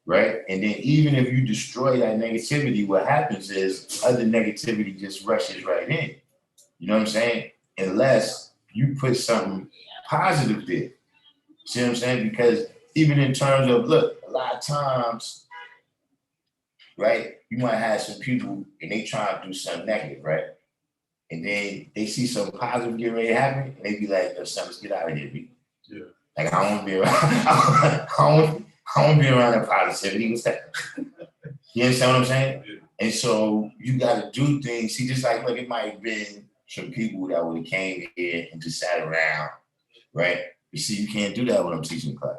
right? And then even if you destroy that negativity, what happens is other negativity just rushes right in. You know what I'm saying? Unless you put something positive there. See what I'm saying? Because even in terms of, look, a lot of times right? You might have some people and they try to do something negative, right? And then they see something positive get ready to happen, and they be like, "Yo, son, let's get out of here, B." Yeah. Like I don't want to be around. I don't want to be around that positivity. What's that? You understand what I'm saying? Yeah. And so you got to do things. See, just like look, it might have been some people that would have came here and just sat around, right? You see, you can't do that when I'm teaching class.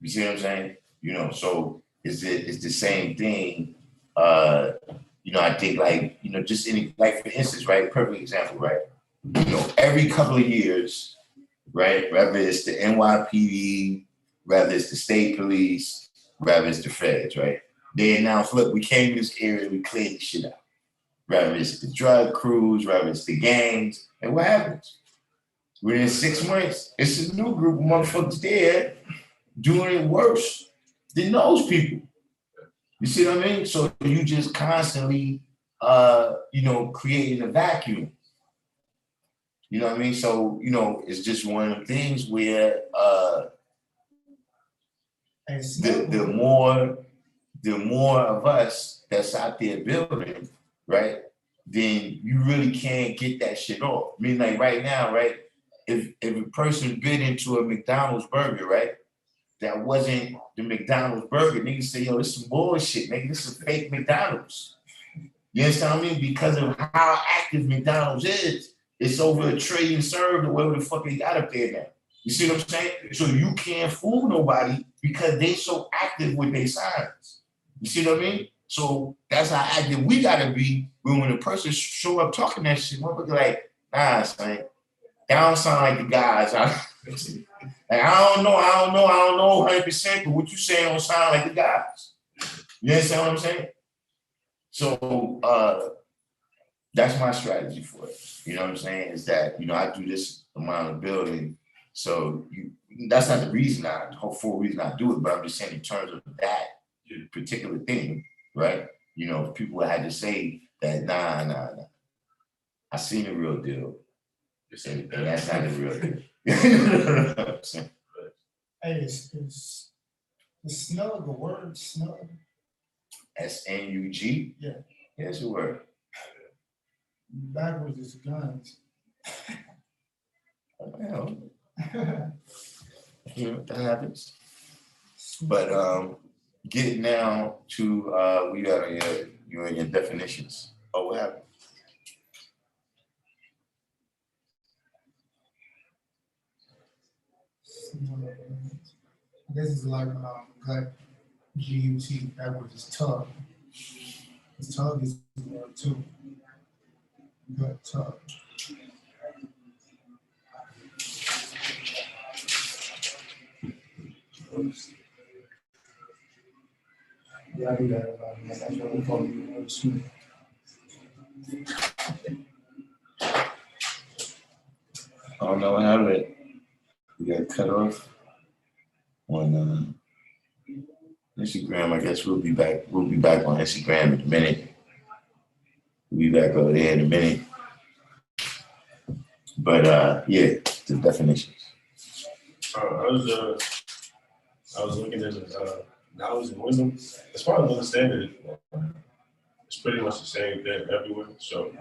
You see what I'm saying? You know, so it's the same thing. You know, I think like, you know, just any, like for instance, right? Perfect example, right? You know, every couple of years, right? Whether it's the NYPD, whether it's the state police, whether it's the feds, right? They announce, look, we came to this area, we cleared the shit out. Whether it's the drug crews, whether it's the gangs, and what happens? Within 6 months, it's a new group of motherfuckers there doing it worse than those people. You see what I mean? So you just constantly, you know, creating a vacuum. You know what I mean? So, you know, it's just one of the things where the more of us that's out there building, right, then you really can't get that shit off. I mean, like right now, right, if a person bit into a McDonald's burger, right, that wasn't the McDonald's burger, niggas say, yo, this is some bullshit, nigga, this is fake McDonald's. You understand what I mean? Because of how active McDonald's is, it's over $1 trillion served or whatever the fuck they got up there now. You see what I'm saying? So you can't fool nobody because they so active with their signs. You see what I mean? So that's how active we gotta be when a person show up talking that shit, motherfucker like, nah, son, that don't sound like the guys. Like, I don't know 100%, but what you saying don't sound like the guys. You understand what I'm saying? So that's my strategy for it. You know what I'm saying? Is that, you know, I do this amount of building. So that's not the reason full reason I do it, but I'm just saying in terms of that particular thing, right? You know, people had to say that, nah. I seen the real deal. And that's not the real deal. Hey, it's snug, the word snug. SNUG? Yeah. That's a word. Backwards is guns. Well, you know, that happens. But getting now to we got you and your definitions. Oh, what happened? I guess it's like GUT, backwards is tug. This tug is the word too. Gut tug. Yeah, I do that a lot. That's what we call it. I don't know what happened. We got cut off on Instagram. I guess we'll be back. We'll be back on Instagram in a minute. We'll be back over there in a minute. But yeah, the definitions. I was looking at knowledge and wisdom. As far as understanding it, it's pretty much the same thing everywhere. So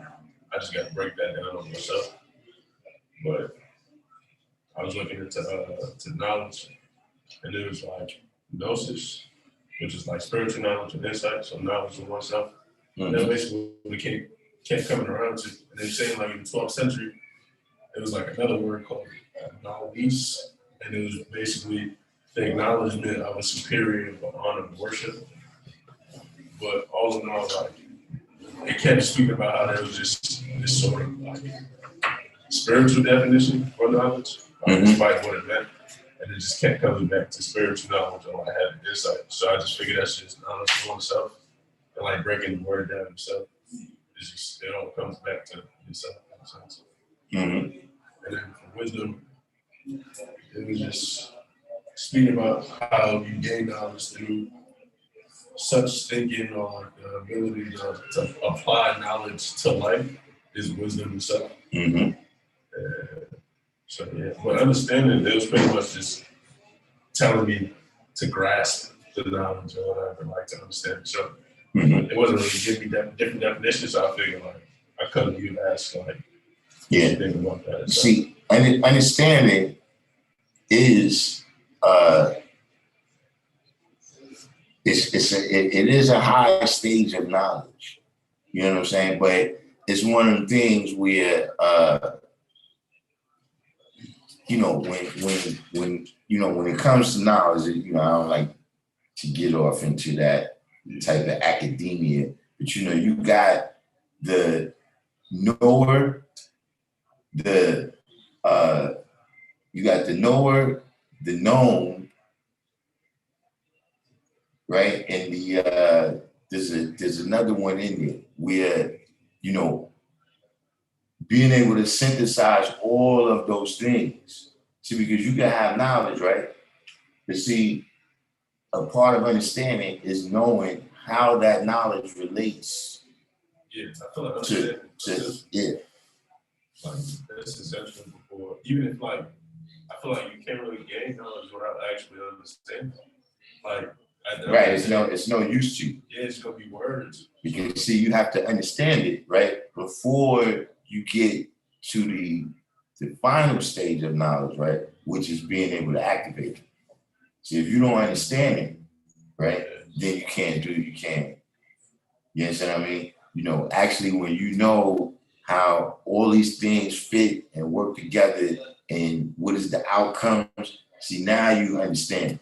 I just got to break that down on myself. But I was looking into to knowledge, and it was like gnosis, which is like spiritual knowledge and insight. So knowledge of oneself. And that's basically what we kept coming around to. And they're saying like in the 12th century, it was like another word called knowledge, and it was basically the acknowledgement of a superior of honor and worship. But all in all, like they kept speaking about how there was just this sort of like spiritual definition for knowledge, despite what it meant. And it just kept coming back to spiritual knowledge and like having insight. So I just figured that's just knowledge for oneself and like breaking the word down himself. It's just, it all comes back to yourself in a sense. And then for wisdom, it was just speaking about how you gain knowledge through such thinking or like the ability to apply knowledge to life is wisdom itself. So yeah, but understanding it was pretty much just telling me to grasp the knowledge or whatever, like to understand. So Mhm. it wasn't really giving me different definitions. So I figured like I come to you and ask like, what Yeah. you think about that? So, See, understanding is it is a high stage of knowledge. You know what I'm saying? But it's one of the things where you know when you know when it comes to knowledge, you know I don't like to get off into that type of academia, but you know you got the knower, the you got the knower, the known, right? And there's another one in there where, you know, being able to synthesize all of those things. See, because you can have knowledge, right? But see, a part of understanding is knowing how that knowledge relates yeah, I feel like to understanding yeah. like that's essential before, even if like I feel like you can't really gain knowledge without actually understanding. Like Right. It's no use to you. Yeah, it's gonna be words. Because see, you have to understand it, right? Before you get to the final stage of knowledge, right? Which is being able to activate it. See, if you don't understand it, right, then you can't. You understand what I mean? You know, actually when you know how all these things fit and work together and what is the outcomes, see now you understand.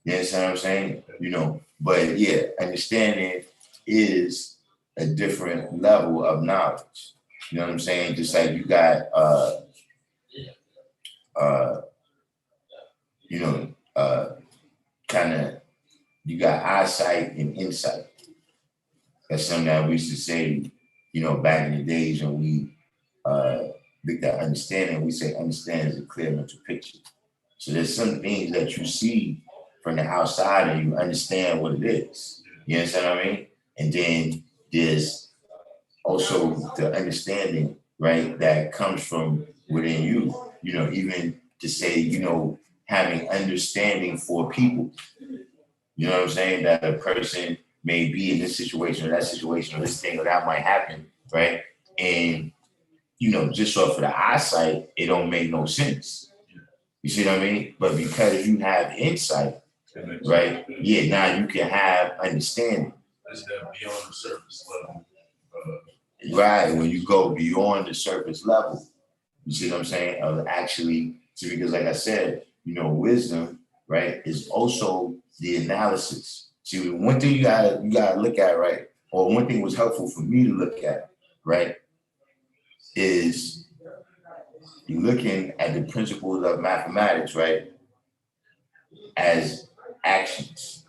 You understand what I'm saying? You know, but yeah, understanding is a different level of knowledge. You know what I'm saying? Just like you got you know, kind of you got eyesight and insight. That's something that we used to say, you know, back in the days when we looked at understanding, we say understand is a clear mental picture. So there's some things that you see from the outside and you understand what it is. You understand what I mean? And then there's also the understanding, right, that comes from within you. You know, even to say, you know, having understanding for people. You know what I'm saying? That a person may be in this situation or that situation or this thing or that might happen, right? And, you know, just off of the eyesight, it don't make no sense. You see what I mean? But because you have insight, right? Yeah, now you can have understanding. That's that beyond the surface level. Right, when you go beyond the surface level, you see what I'm saying? Of actually, see, because like I said, you know, wisdom, right, is also the analysis. See, one thing you gotta look at, right, or one thing was helpful for me to look at, right, is you're looking at the principles of mathematics, right, as actions.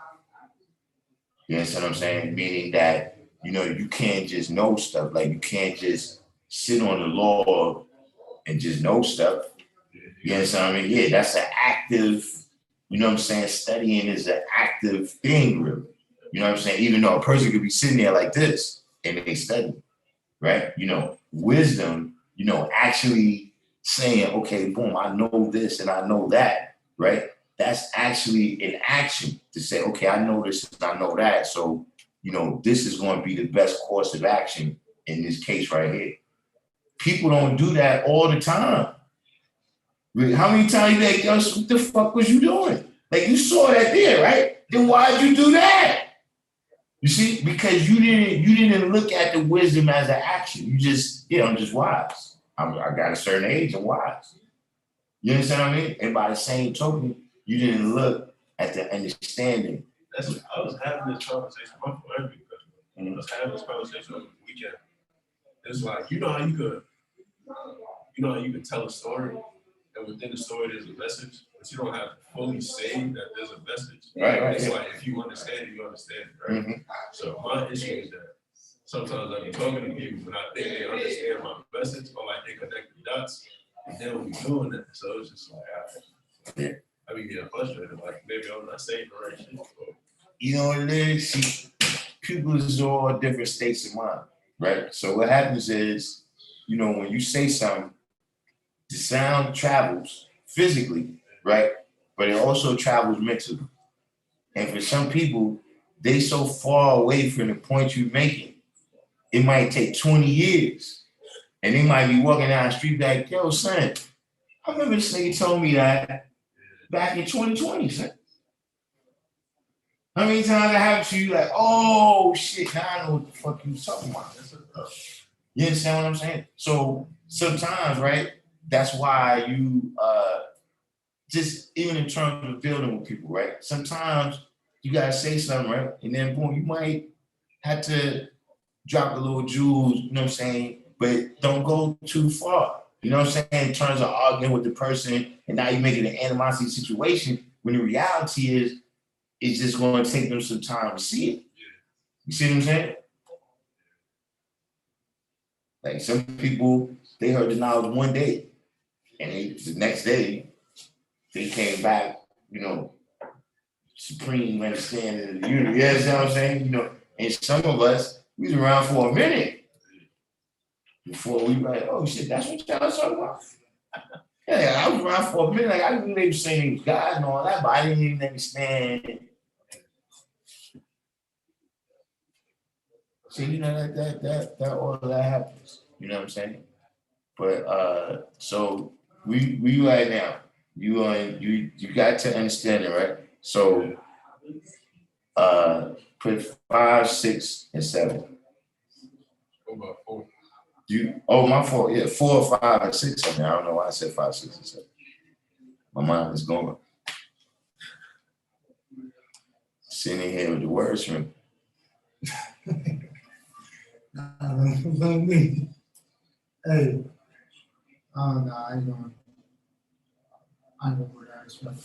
You understand what I'm saying? Meaning that, you know, you can't just know stuff. Like you can't just sit on the law and just know stuff. You understand what I mean? Yeah, that's an active, you know what I'm saying? Studying is an active thing, really. You know what I'm saying? Even though a person could be sitting there like this and they study, right? You know, wisdom, you know, actually saying, okay, boom, I know this and I know that, right? That's actually an action to say, okay, I know this and I know that. So, you know, this is going to be the best course of action in this case right here. People don't do that all the time. How many times you like, yo, what the fuck was you doing? Like you saw that there, right? Then why'd you do that? You see, because you didn't look at the wisdom as an action. You just, yeah, I'm just wise. I got a certain age, I'm wise. You understand what I mean? And by the same token, you didn't look at the understanding. I was having this conversation. My friend, I was having this conversation over the weekend. It's like, you know how you could tell a story, and within the story there's a message, but you don't have to fully say that there's a message. Right. It's like if you understand it, you understand it, right? Mm-hmm. So my issue is that sometimes I be talking to people and I think they understand my message or like they connect the dots, and they don't be doing that. So it's just like I be getting frustrated. Like maybe I'm not saying the right shit. You know what it is? See, people is all different states of mind, right? So what happens is, you know, when you say something, the sound travels physically, right? But it also travels mentally. And for some people, they so far away from the point you're making, it might take 20 years. And they might be walking down the street like, yo, son, I remember this nigga told me that back in 2020, son. How many times that happened to you? Like, oh shit, now I know what the fuck you was talking about. You understand what I'm saying? So sometimes, right, that's why you just even in terms of building with people, right? Sometimes you gotta say something, right? And then boom, you might have to drop a little jewels, you know what I'm saying? But don't go too far. You know what I'm saying? In terms of arguing with the person and now you make it an animosity situation when the reality is it's just going to take them some time to see it. You see what I'm saying? Like some people, they heard the knowledge one day and the next day they came back, you know, supreme understanding of the unity. You understand what I'm saying? You know, and some of us, we was around for a minute before we were like, oh shit, that's what y'all talking about. Yeah, I was around for a minute. Like I knew they were saying God and all that, but I didn't even understand. So you know that all of that happens. You know what I'm saying? But so we right now. You got to understand it, right? So put 5, 6, and 7. What about 4? My fault. Yeah, 4, 5, and 6. I mean, I don't know why I said 5, 6, and 7. My mind is going. Sitting in here with the words from. Me. Hey, oh no, I ain't going with that respect.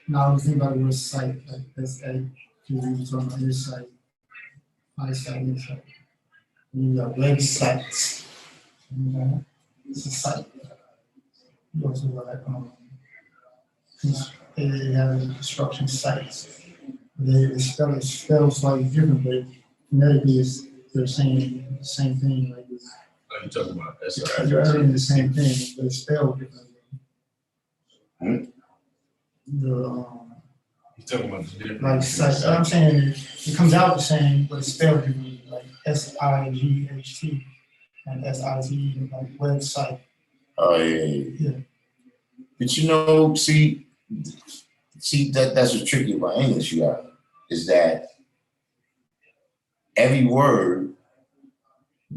No, I was thinking about the word site, like that's A. You were talking about your site, my site, your site. You got websites. You know, it's a site. You also got they have construction sites. They spell slightly different, but phonetically they're saying the same thing. Like Are you talking about you're uttering the same thing, but it's spelled differently. You're talking about the different. Like site, I'm saying it comes out the same, but it's spelled differently. Like SIGHT and SIT, like website. Oh yeah. But you know, see that's what's tricky about English, you got, is that every word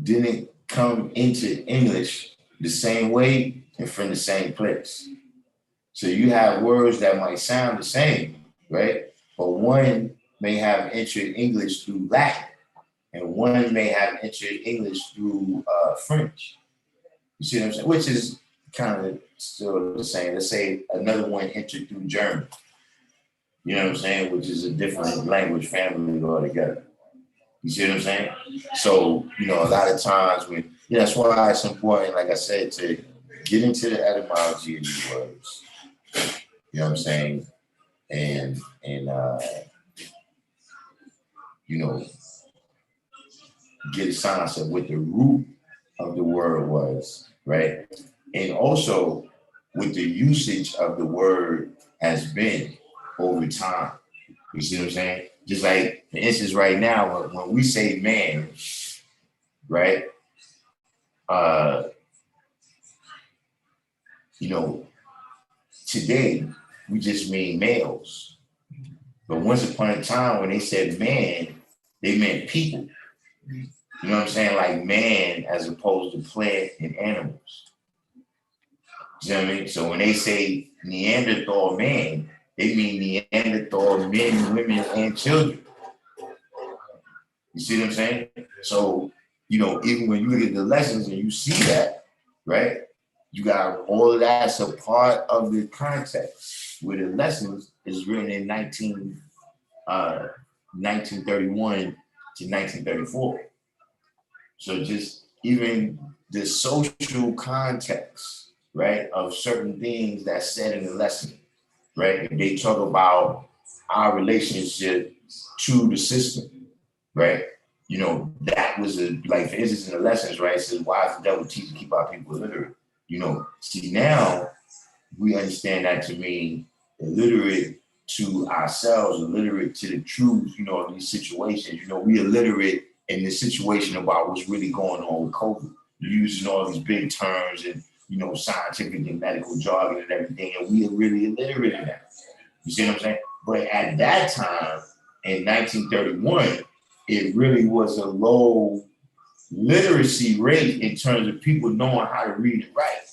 didn't come into English the same way and from the same place. So you have words that might sound the same, right? But one may have entered English through Latin, and one may have entered English through French. You see what I'm saying? Which is kind of still the same. Let's say another one entered through German. You know what I'm saying? Which is a different language family altogether. You see what I'm saying? So, you know, a lot of times when, that's why it's important, like I said, to get into the etymology of these words. You know what I'm saying? And you know, get a sense of what the root of the word was, right? And also what the usage of the word has been over time. You see what I'm saying? Just like, for instance, right now, when we say man, right? You know, today we just mean males. But once upon a time when they said man, they meant people. You know what I'm saying? Like man as opposed to plant and animals. You know what I mean? So when they say Neanderthal man, they mean Neanderthal men, women, and children. You see what I'm saying? So, you know, even when you look at the lessons and you see that, right? You got all of that's a part of the context where the lessons is written in 1931 to 1934. So just even the social context, right, of certain things that's said in the lesson, right? If they talk about our relationship to the system, right? You know, that was like, for instance, in the lessons, right? It says, why is the devil teach to keep our people illiterate? You know, see now, we understand that to mean illiterate to ourselves, illiterate to the truth, you know, in these situations. You know, we illiterate in this situation about what's really going on with COVID. You're using all these big terms and, you know, scientific and medical jargon and everything, and we are really illiterate in that. You see what I'm saying? But at that time, in 1931, it really was a low literacy rate in terms of people knowing how to read and write.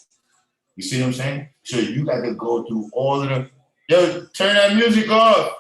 You see what I'm saying? So you got to go through all of them. Yo, turn that music off.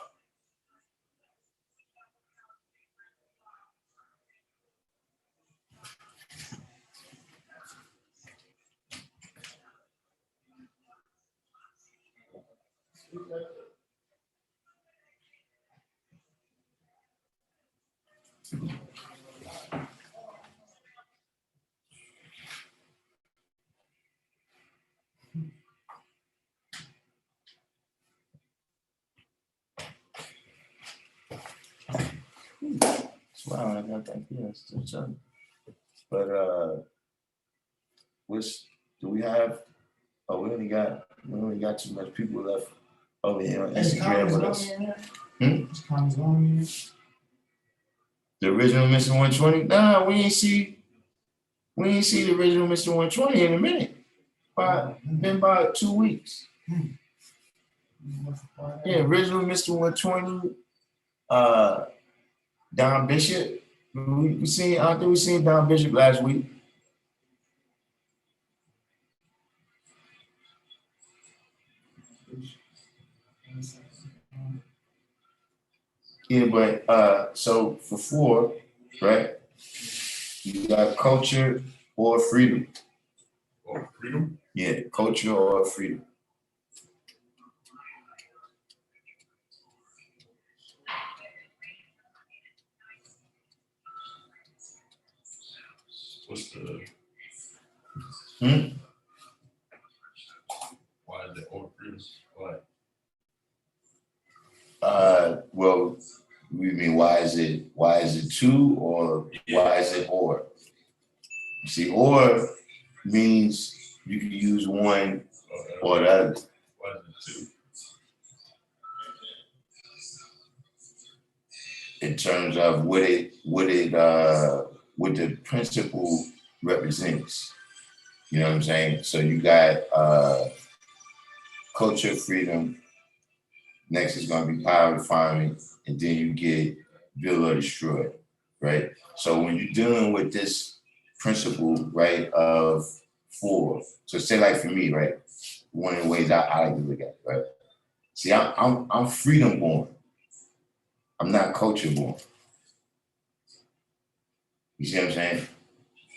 Wow, I got that here. Still trying. But which do we have? Oh, we only got too much people left over here on Instagram with us. The original Mr. 120? Nah, we ain't see the original Mr. 120 in a minute. Been about 2 weeks. Yeah, original Mr. 120, Don Bishop. I think we seen Don Bishop last week. Yeah, but so for 4, right? You got culture or freedom. Or freedom? Yeah, culture or freedom. What's the why is it or freedom? Why? Well, you mean why is it 2 or why is it or? See, or means you can use one or the other. Why is it 2? In terms of what the principle represents. You know what I'm saying? So you got culture, freedom. Next is going to be power, refinement, and then you get build or destroy, right? So when you're dealing with this principle, right, of 4, so say like for me, right, one of the ways I like to look at it, right? See, I'm freedom born. I'm not culture born. You see what I'm saying?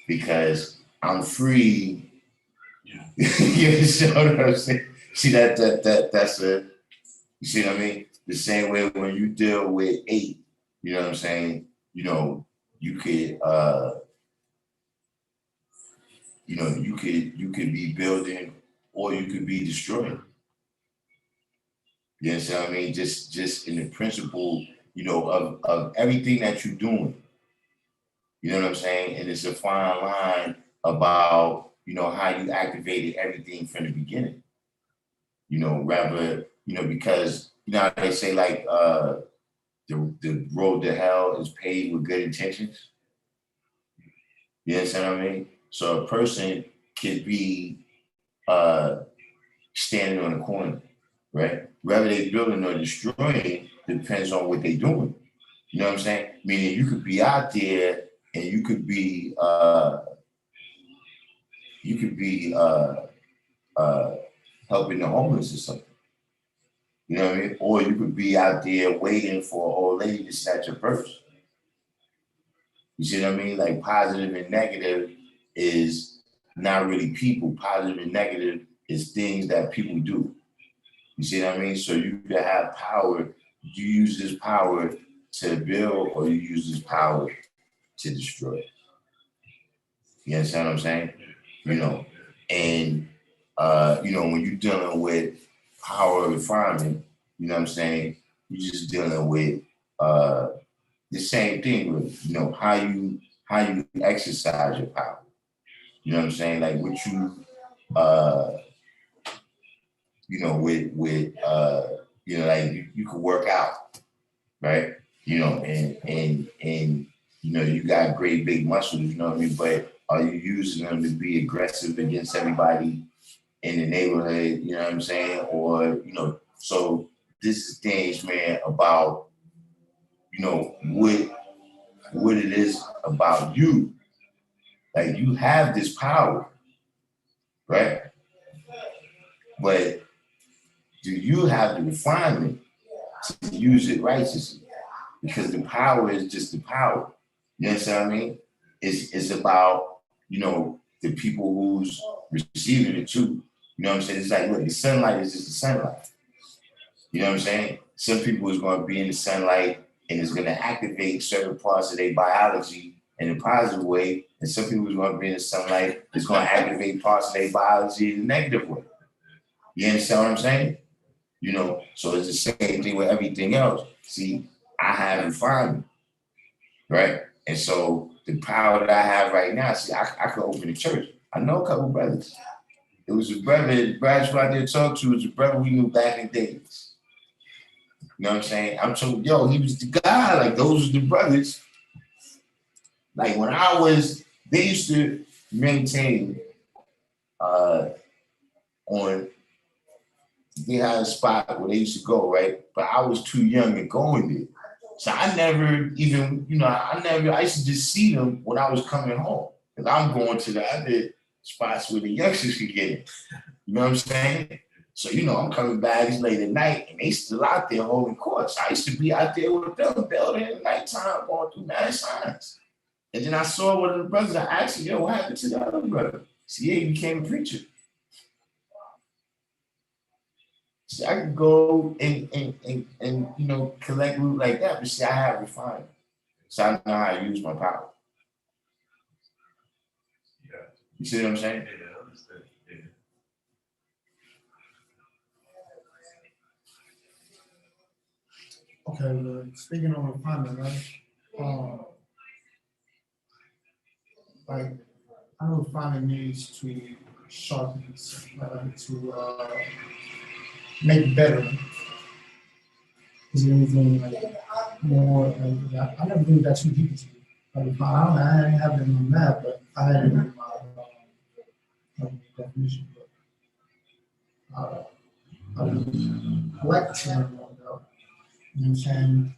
Because I'm free. Yeah. You understand what I'm saying? See that's a. You see what I mean? The same way when you deal with 8, you know what I'm saying? You know, you could you could be building or you could be destroying. You understand what I mean? Just in the principle, you know, of everything that you're doing. You know what I'm saying? And it's a fine line about, you know, how you activated everything from the beginning. You know, rather, you know, because, you know, they say like the road to hell is paved with good intentions. You understand what I mean? So a person could be standing on a corner, right? Whether they're building or destroying depends on what they're doing. You know what I'm saying? Meaning you could be out there and you could be helping the homeless or something. You know what I mean? Or you could be out there waiting for an old lady to snatch your purse. You see what I mean? Like positive and negative is not really people. Positive and negative is things that people do. You see what I mean? So you can have power. You use this power to build or you use this power to destroy. You understand what I'm saying? You know, and you know, when you're dealing with power refinement, you know what I'm saying? You're just dealing with the same thing with, you know, how you exercise your power. You know what I'm saying? Like what you you know, you know, like you could work out, right? You know, and you know, you got great big muscles, you know what I mean? But are you using them to be aggressive against everybody in the neighborhood, you know what I'm saying? Or, you know, so this is things, man, about, you know, what it is about you. Like you have this power, right? But do you have the refinement to use it righteously? Because the power is just the power. You understand what I mean? It's about, you know, the people who's receiving it too. You know what I'm saying? It's like, look, the sunlight is just the sunlight. You know what I'm saying? Some people is going to be in the sunlight and it's going to activate certain parts of their biology in a positive way. And some people is going to be in the sunlight that's going to activate parts of their biology in a negative way. You understand what I'm saying? You know, so it's the same thing with everything else. See, I have refinement, right? And so the power that I have right now, see, I could open a church. I know a couple brothers. It was a brother, Brad's right there talk to, it was a brother we knew back in the days. You know what I'm saying? I'm told, yo, he was the guy, like those were the brothers. Like when I was, they used to maintain on, they had a spot where they used to go, right? But I was too young to go in there. So I never even, you know, I used to just see them when I was coming home. Because I'm going to the other spots where the youngsters could get in. You know what I'm saying? So, you know, I'm coming back late at night and they still out there holding courts. I used to be out there with them building at nighttime going through mad signs. And then I saw one of the brothers, I asked him, yo, what happened to the other brother? See, yeah, he became a preacher. See, I could go and you know, collect loot like that, but see, I have refinement. So I know how to use my power. Yeah. You see what I'm saying? Yeah, I understand. Yeah. Okay, speaking of refinement, right? Like I know refinement needs to sharpen itself, right? To make better. Is there anything like more? Like, I never really got too deep into it. Like, I didn't have it in my map, but I had it in my definition. But I like to learn more about. You know what I'm saying?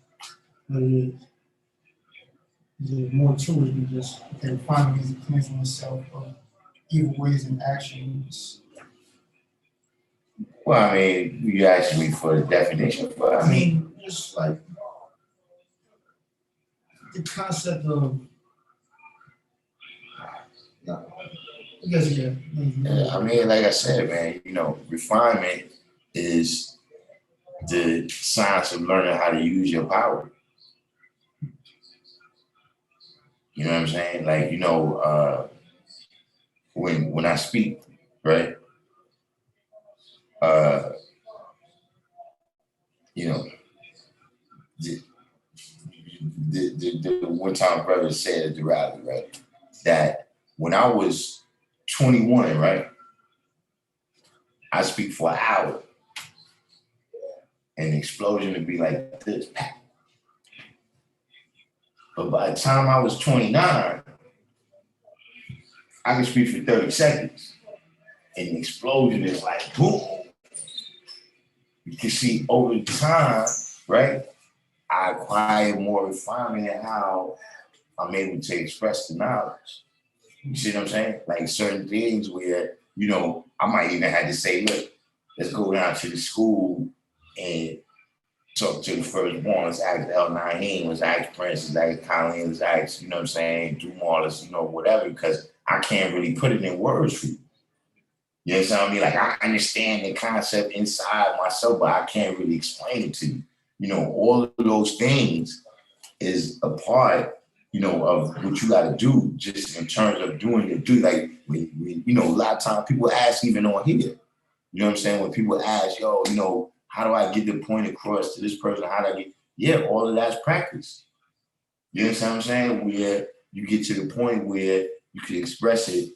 Is there more to it than just okay, refinement is a cleansing oneself of evil ways and actions? Well, I mean, you asked me for the definition, but I mean, just like the concept of, I guess, yeah. I mean, like I said, man, you know, refinement is the science of learning how to use your power. You know what I'm saying? Like, you know, when I speak, right? You know, the one time brother said at the rally, right, that when I was 21, right, I speak for an hour, and the explosion would be like this. But by the time I was 29, I could speak for 30 seconds, and the explosion is like boom. You can see over time, right? I acquired more refinement in how I'm able to express the knowledge. You see what I'm saying? Like certain things where, you know, I might even have to say, look, let's go down to the school and talk to the firstborn. Let's ask El Naheem, let's ask Prince, let's ask Colleen, let's ask, you know what I'm saying, Dumal, let's, you know, whatever, because I can't really put it in words for you. You know what I mean? Like I understand the concept inside myself, but I can't really explain it to you. You know, all of those things is a part, you know, of what you got to do just in terms of doing it. Do like, you know, a lot of times people ask even on here, you know what I'm saying? When people ask, yo, you know, how do I get the point across to this person? How do I get, yeah, all of that's practice. You know what I'm saying? Where you get to the point where you can express it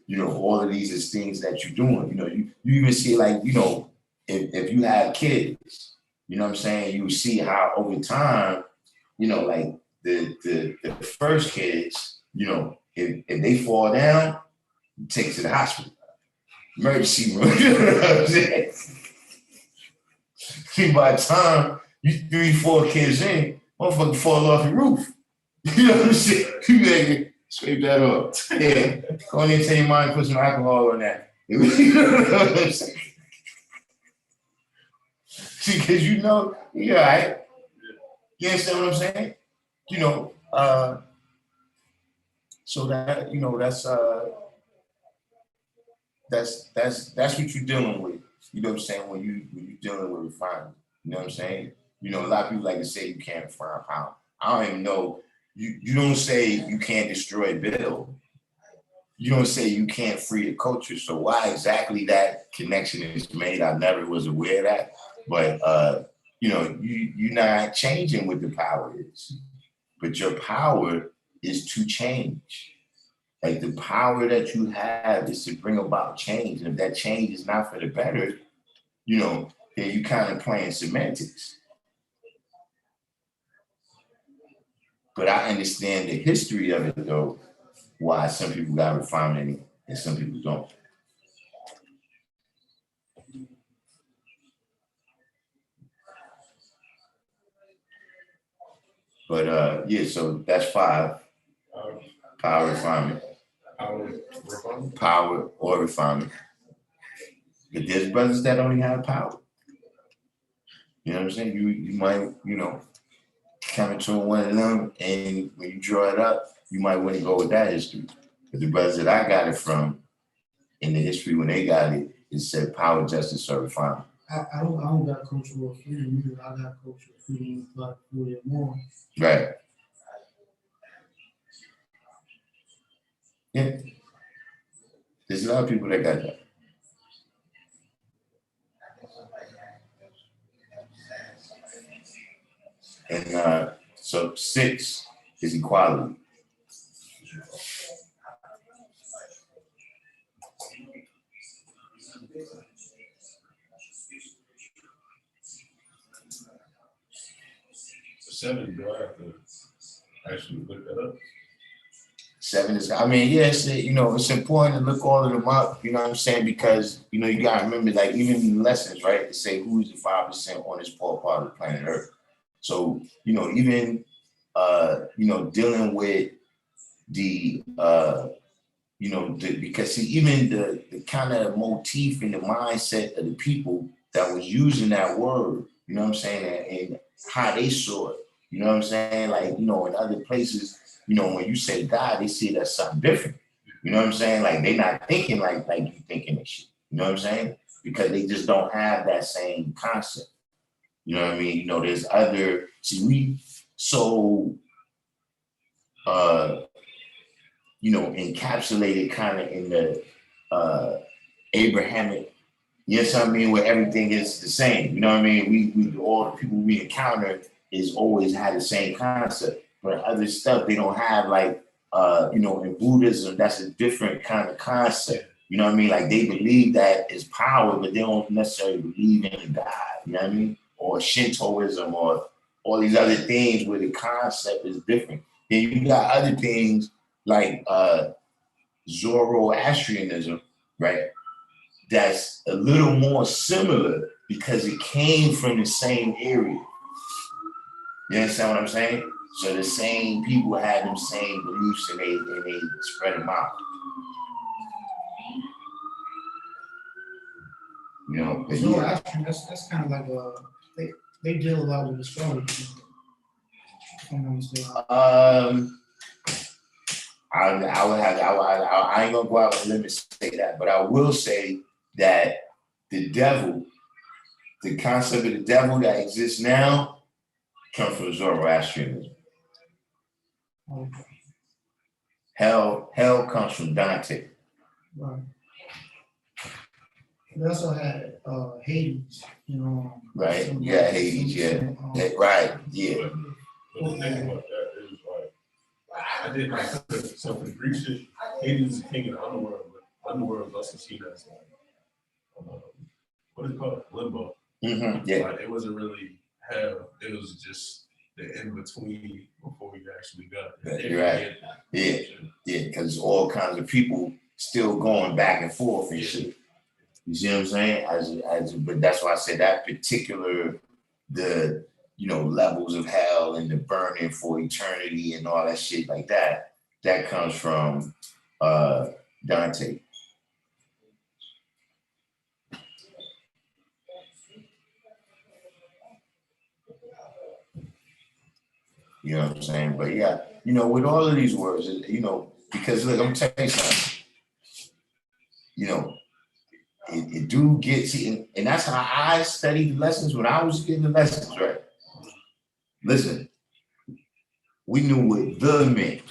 You know, all of these is things that you're doing. You know, you even see like, you know, if you have kids, you know what I'm saying, you see how over time, you know, like the first kids, you know, if they fall down, you take to the hospital, emergency room. You know what I'm saying? See, by the time you 3-4 kids in, motherfucker fall off the roof. You know what I'm saying? You gotta scrape that up. Yeah. Go in there and tell your mom to put some alcohol on that. You know what I'm saying? See, because you know, you're all right. You understand what I'm saying? You know, so that, you know, that's what you're dealing with. You know what I'm saying? When you're dealing with refinement. You know what I'm saying? You know, a lot of people like to say you can't refine power. I don't even know. You don't say you can't destroy Bill. You don't say you can't free the culture. So why exactly that connection is made, I never was aware of that. But you know, you're not changing what the power is. But your power is to change. Like the power that you have is to bring about change. And if that change is not for the better, you know, then you kind of playing semantics. But I understand the history of it though, why some people got refinement and some people don't. But yeah, so that's 5. Power, refinement. Power or refinement. But there's brothers that only have power. You know what I'm saying? You might, you know, come into one of them, and when you draw it up, you might want to go with that history. But the brothers that I got it from, in the history when they got it, it said power, justice, or refinement. I don't got cultural freedom either. I got cultural freedom, like 40 or more. Right. Yeah. There's a lot of people that got that. And so 6 is equality. So 7, do I have to actually look that up? 7 is, I mean, yes, you know, it's important to look all of them up, you know what I'm saying? Because, you know, you got to remember, like, even in lessons, right, to say who's the 5% on this poor part of the planet Earth. So, you know, even, you know, dealing with the, you know, because see, even the kind of motif and the mindset of the people that was using that word, you know what I'm saying, and how they saw it, you know what I'm saying? Like, you know, in other places, you know, when you say God, they see it as something different. You know what I'm saying? Like they not thinking like you thinking this shit. You know what I'm saying? Because they just don't have that same concept. You know what I mean? You know, there's other, see, we so you know, encapsulated kind of in the Abrahamic, you know what I mean, where everything is the same. You know what I mean? We all the people we encounter is always had the same concept. But other stuff they don't have, like you know, in Buddhism, that's a different kind of concept. You know what I mean? Like they believe that is power, but they don't necessarily believe in God, you know what I mean? Or Shintoism or all these other things where the concept is different. Then you got other things like Zoroastrianism, right? That's a little more similar because it came from the same area. You understand what I'm saying? So the same people had them same beliefs and they spread them out. You know, but So yeah. actually, that's kind of like they deal a lot with astrology. I ain't gonna go out on a limb and say that, but I will say that the devil, the concept of the devil that exists now, comes from Zoroastrianism. Okay. Hell comes from Dante. Right. They also had Hades, you know. Right. Yeah, Hades. Yeah. Right. Yeah. But the thing about that is like, I didn't like so for the Greek shit, Hades is the king of the underworld, but underworld is also seen as like, what is it called? Limbo. Yeah. Like, it wasn't really hell. It was just the in between before we actually got there. You're right. Yeah. Yeah, because all kinds of people still going back and forth and shit. You see what I'm saying? But that's why I said that particular, the levels of hell and the burning for eternity and all that shit like that. That comes from Dante. You know what I'm saying? But yeah, with all of these words, because look, I'm gonna tell you something. It do get, and that's how I studied the lessons when I was getting the lessons, right? Listen, we knew what the meant.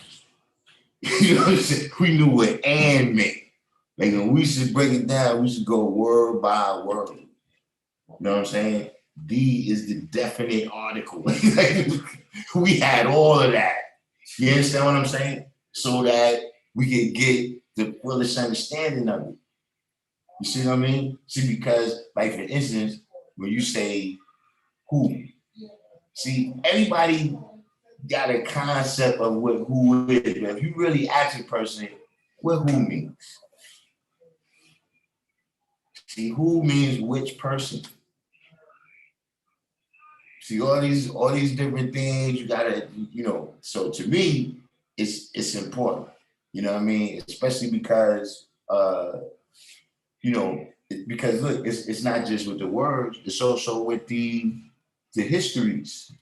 You know what I'm saying? We knew what and meant. Like when we should break it down, we should go word by word. You know what I'm saying? D is the definite article. We had all of that. You understand what I'm saying? So that we could get the fullest understanding of it. You see what I mean? See, because, like, for instance, when you say who, see, everybody got a concept of what who is, but if you really ask a person what who means, see, who means which person. See, all these different things you gotta, so to me, it's important. You know what I mean? Especially because because look, it's not just with the words, it's also with the histories.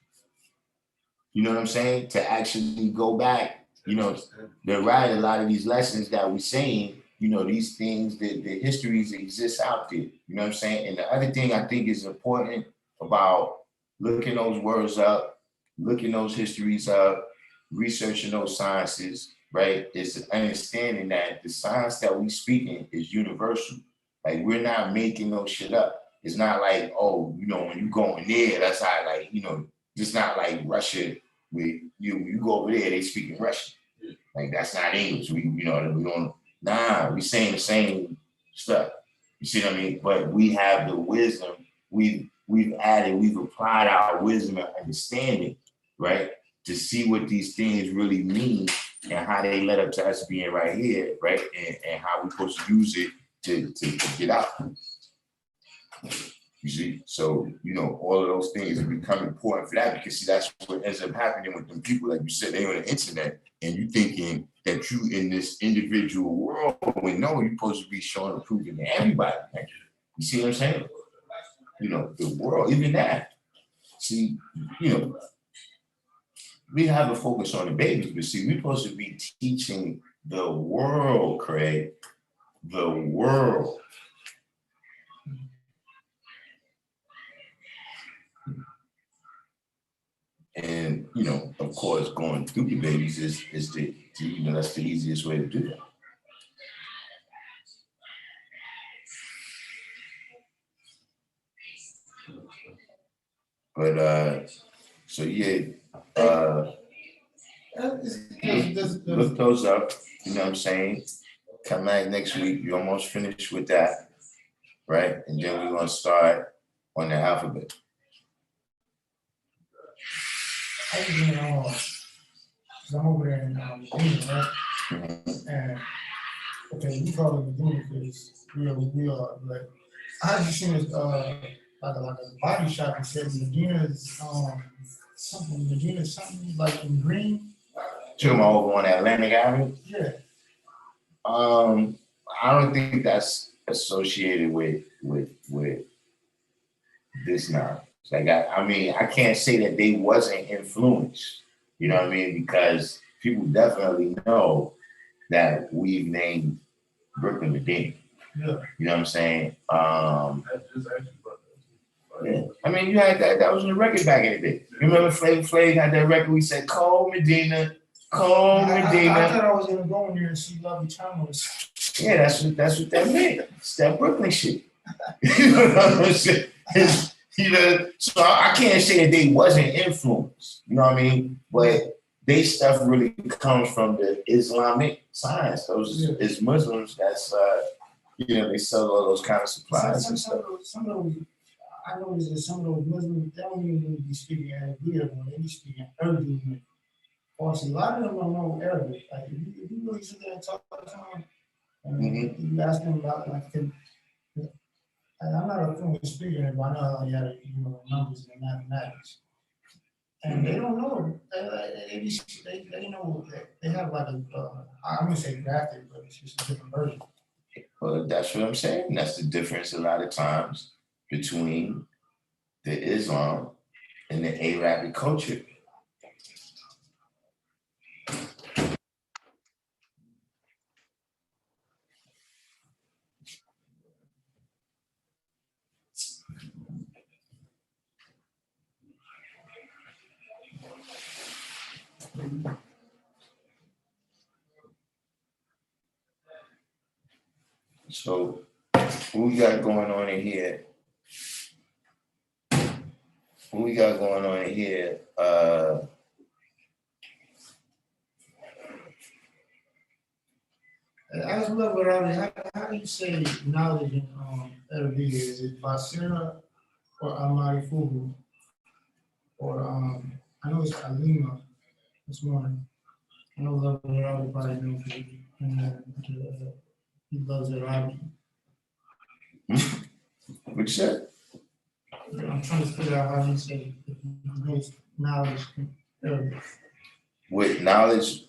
You know what I'm saying? To actually go back, they're right, a lot of these lessons that we're saying, these things, the histories exist out there. You know what I'm saying? And the other thing I think is important about looking those words up, looking those histories up, researching those sciences, right, is understanding that the science that we speaking is universal. Like, we're not making no shit up. It's not like, oh, when you go in there, that's how, like, just not like Russia, when you go over there, they speak in Russian. Like, that's not English. We don't, we saying the same stuff. You see what I mean? But we have the wisdom. We've applied our wisdom and understanding, right, to see what these things really mean and how they led up to us being right here, right, and how we're supposed to use it to get out. You see, so all of those things have become important for that, because see, that's what ends up happening with them people, like you said, they on the internet, and you thinking that you in this individual world, when no, you're supposed to be showing and proving to everybody. Like, you see what I'm saying? The world, even that. See, we have a focus on the babies, but see, we're supposed to be teaching the world, Craig, the world. And, of course, going through the babies is that's the easiest way to do that. But, so yeah, look those up, you know what I'm saying? Come back next week, you're almost finished with that, right? And then we're gonna start on the alphabet. I'm over there in Virginia, right? And okay, we call it Virginia because we are like, I just seen this like a body shop that says Medina's something like in green. Talking about over on Atlantic Avenue? Yeah. I don't think that's associated with this now. Like, I can't say that they wasn't influenced, you know what I mean? Because people definitely know that we've named Brooklyn Medina. Yeah. You know what I'm saying? Yeah. I mean, you had that was in the record back in the day. You remember Flav had that record, we said, Cole Medina. I thought I was gonna go in there and see Lovely Thomas. Yeah, that's what that meant. It's that Brooklyn shit. You know what I'm saying? So I can't say that they wasn't influenced. You know what I mean? But they stuff really comes from the Islamic science. Those is Muslims that's they sell all those kind of supplies and stuff. Some of those, I noticed that some of those Muslims, they don't even really be speaking Arabic, but they be speaking Urdu. Also, a lot of them don't know Arabic. Like, if you really sit there and talk to them, and you ask them about, like, I'm not a fluent speaker, but I know how you have, numbers and mathematics. And they don't know. They know they have like I'm gonna say graphic, but it's just a different version. Well, that's what I'm saying. That's the difference a lot of times between the Islam and the Arabic culture. So, what we got going on in here? What we got going on in here? I just love what how do you say knowledge in Arabic? Is it Basira or Amarifuhu? Or I know it's Alima this morning. I know love what everybody knows. He loves Arabic. What you said? I'm trying to figure out how he say if he knows knowledge in Arabic. With knowledge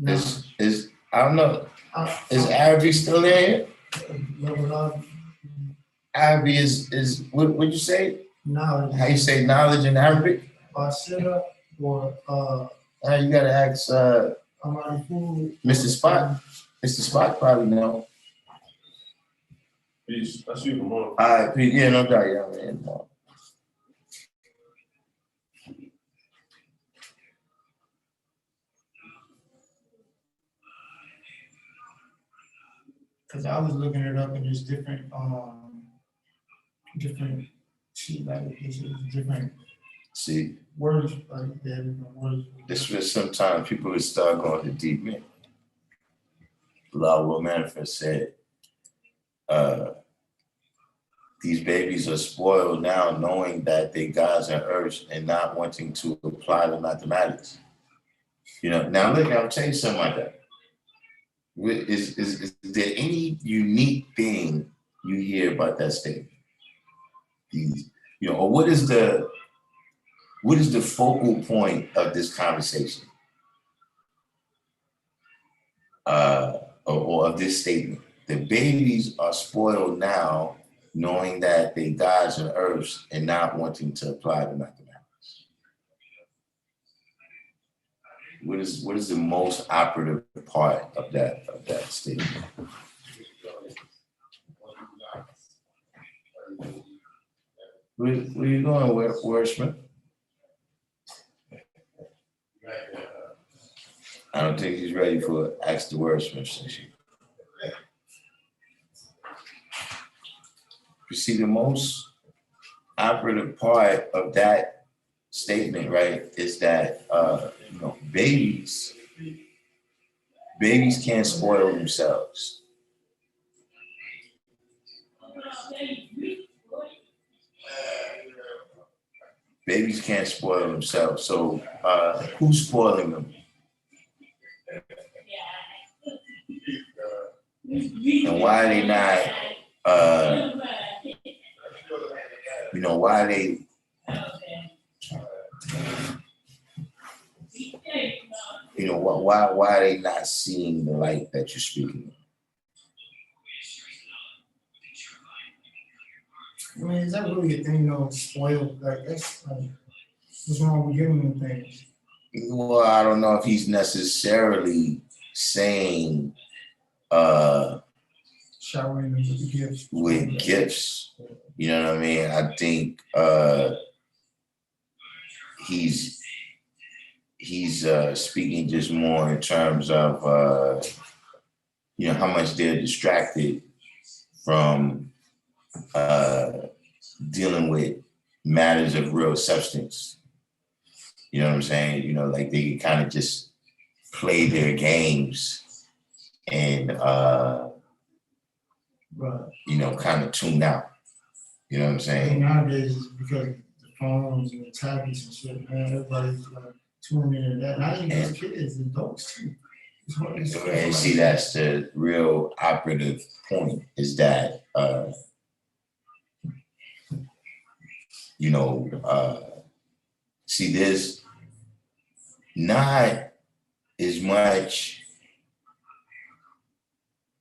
is I don't know. Is Arabic still there? Arabic is what you say? Knowledge. How you say knowledge in Arabic? Basira or You gotta ask Mr. Spot. Mr. Spot probably know. Peace. I see you tomorrow. All right, Pete. Yeah, no doubt, yeah, man. No. Because I was looking it up and there's different different See, words like different words. this was sometimes people would start going to deep end. Allah will manifest said, these babies are spoiled now knowing that they gods on earth and not wanting to apply the mathematics. Now look, I'll tell you something like that. Is there any unique thing you hear about that statement? Or what is the focal point of this conversation? Or of this statement? The babies are spoiled now, knowing that they gods on earth and not wanting to apply the mathematics. What is the most operative part of that statement? Where you going, Wordsmith? I don't think he's ready for Ask the Wordsmith session. You see, the most operative part of that statement, right, is that babies can't spoil themselves. Babies can't spoil themselves. So who's spoiling them? And why are they not why are they not seeing the light that you're speaking of? I mean, is that really a thing, spoiled? Like, that's what's wrong with giving them things? Well, I don't know if he's necessarily saying showering them with gifts. With gifts. You know what I mean? I think he's speaking just more in terms of how much they're distracted from dealing with matters of real substance. You know what I'm saying? You know, like they can kind of just play their games and Right. you know, kind of tune out. You know what I'm And saying? nowadays, it's because of the phones and the tablets and shit, man, everybody's tuning in to that. Not even just kids, adults too. It's hard to say. And see, that's the real operative point is that, you know, see, there's not as much,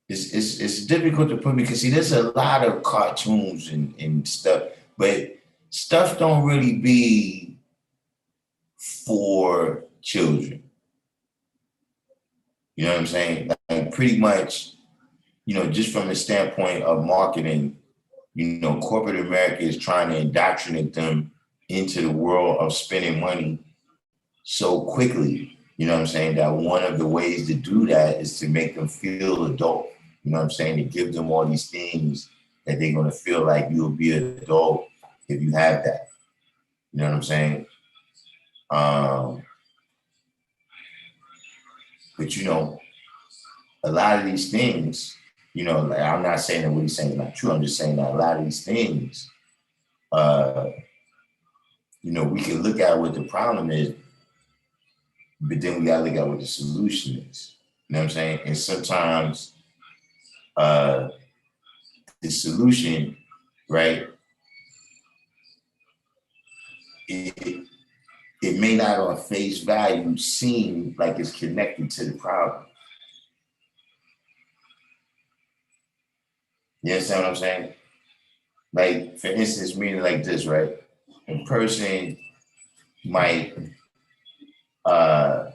it's difficult to put because see, there's a lot of cartoons and stuff, but stuff don't really be for children. You know what I'm saying? Like pretty much, you know, just from the standpoint of marketing, you know, corporate America is trying to indoctrinate them into the world of spending money so quickly. You know what I'm saying? That one of the ways to do that is to make them feel adult. You know what I'm saying? To give them all these things that they're going to feel like you'll be an adult if you have that. You know what I'm saying? But you know, a lot of these things, you know, like, I'm not saying that what he's saying is not true. I'm just saying that a lot of these things, you know, we can look at what the problem is, but then we gotta look at what the solution is. You know what I'm saying? And sometimes the solution, right? It may not on face value seem like it's connected to the problem. You understand what I'm saying? Like, for instance, meaning like this, right? A person might have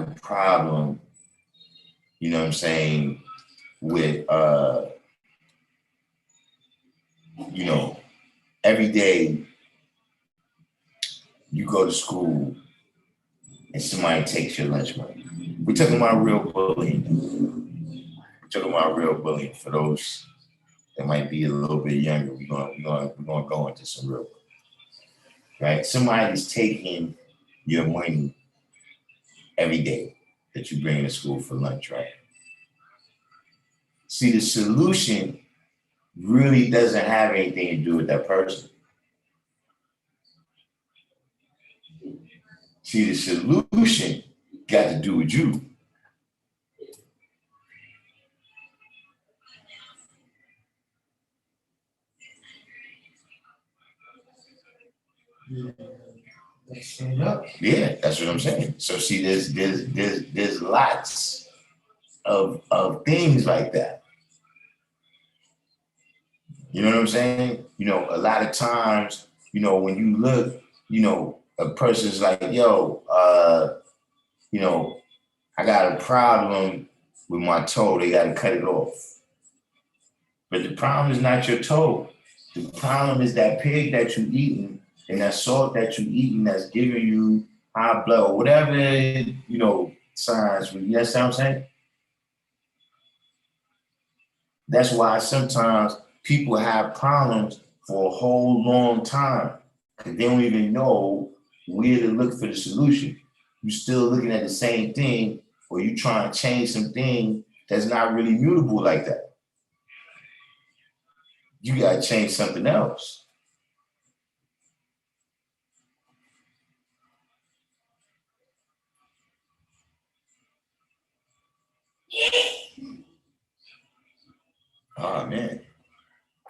a problem, you know what I'm saying, with you know, every day you go to school and somebody takes your lunch money. We're talking about real bullying. We're talking about real bullying for those that might be a little bit younger. We're gonna go into some real, right? Somebody's taking your money every day that you bring to school for lunch, right? See, the solution really doesn't have anything to do with that person. See, the solution got to do with you. Yeah. That's Yeah, that's what I'm saying. So see, there's lots of things like that. You know what I'm saying? You know, a lot of times, you know, when you look, you know, a person's like, yo, you know, I got a problem with my toe. They got to cut it off. But the problem is not your toe. The problem is that pig that you eating and that salt that you eating that's giving you high blood or whatever, you know, signs. You know what I'm saying? That's why sometimes people have problems for a whole long time because they don't even know where to look for the solution. You're still looking at the same thing, or you trying to change something that's not really mutable like that. You got to change something else. Oh man,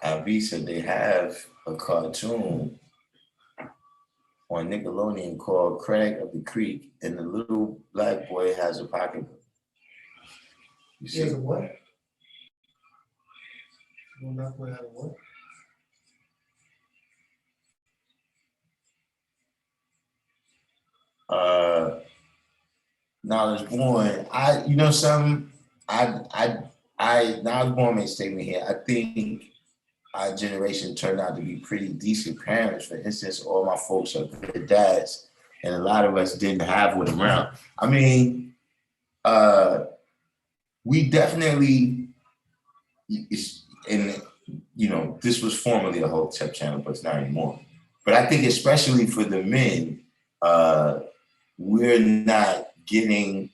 Albi said they have a cartoon on Nickelodeon called Craig of the Creek, and the little black boy has a pocketbook. You He has see? a what? Well, that's what I had a what? Knowledge born. You know something. Knowledge born made a statement here. I think our generation turned out to be pretty decent parents. For instance, all my folks are good dads, and a lot of us didn't have one around. I mean, we definitely, and you know, this was formerly a whole tip channel, but it's not anymore. But I think especially for the men, we're not getting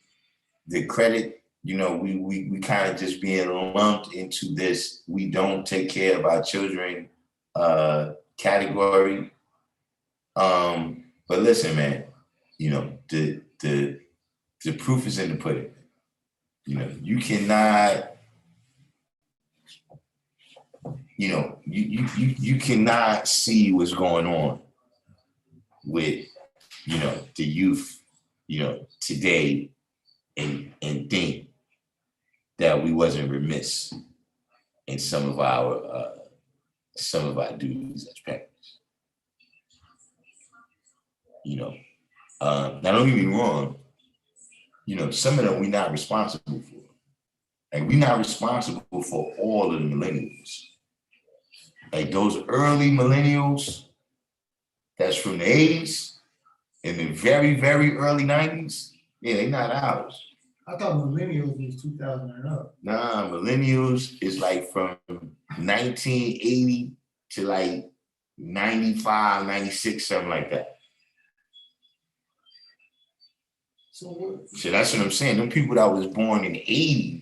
the credit. You know, we kind of just being lumped into this, we don't take care of our children category. But listen, man, you know, the proof is in the pudding. You know, you cannot, you know, you cannot see what's going on with, you know, the youth, you know, today and think that we wasn't remiss in some of our duties as parents. You know, now don't get me wrong, you know, some of them we're not responsible for. Like, we're not responsible for all of the millennials. Like, those early millennials that's from the 80s and the very, very early 90s, yeah, they're not ours. I thought millennials was 2000 and up. Nah, millennials is like from 1980 to like 95, 96, something like that. So that's what I'm saying. Them people that was born in 80,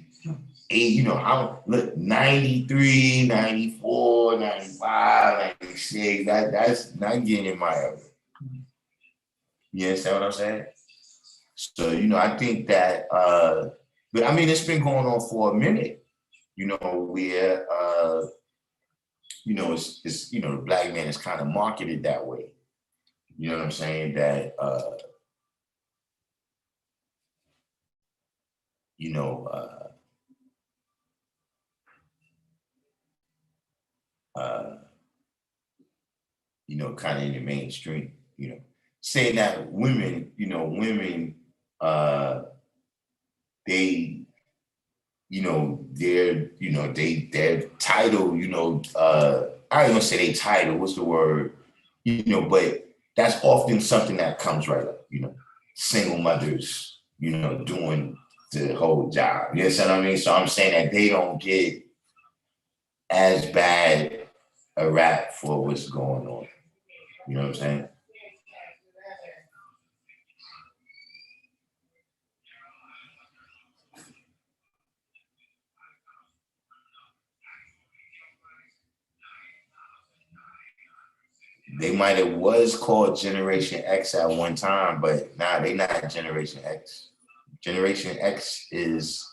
you know, look, 93, 94, 95, 96, that's not getting in my area. You understand what I'm saying? So, you know, I think that, but I mean, it's been going on for a minute, you know, where, you know, it's, you know, the black man is kind of marketed that way. You know what I'm saying? That, you know, you know, kind of in the mainstream, you know, saying that women, you know, they, you know, their title, you know, I don't want to say they title, what's the word? You know, but that's often something that comes right up, you know, single mothers, you know, doing the whole job. You understand what I mean? So I'm saying that they don't get as bad a rap for what's going on. You know what I'm saying? They might have was called Generation X at one time, but nah, they not Generation X. Generation X is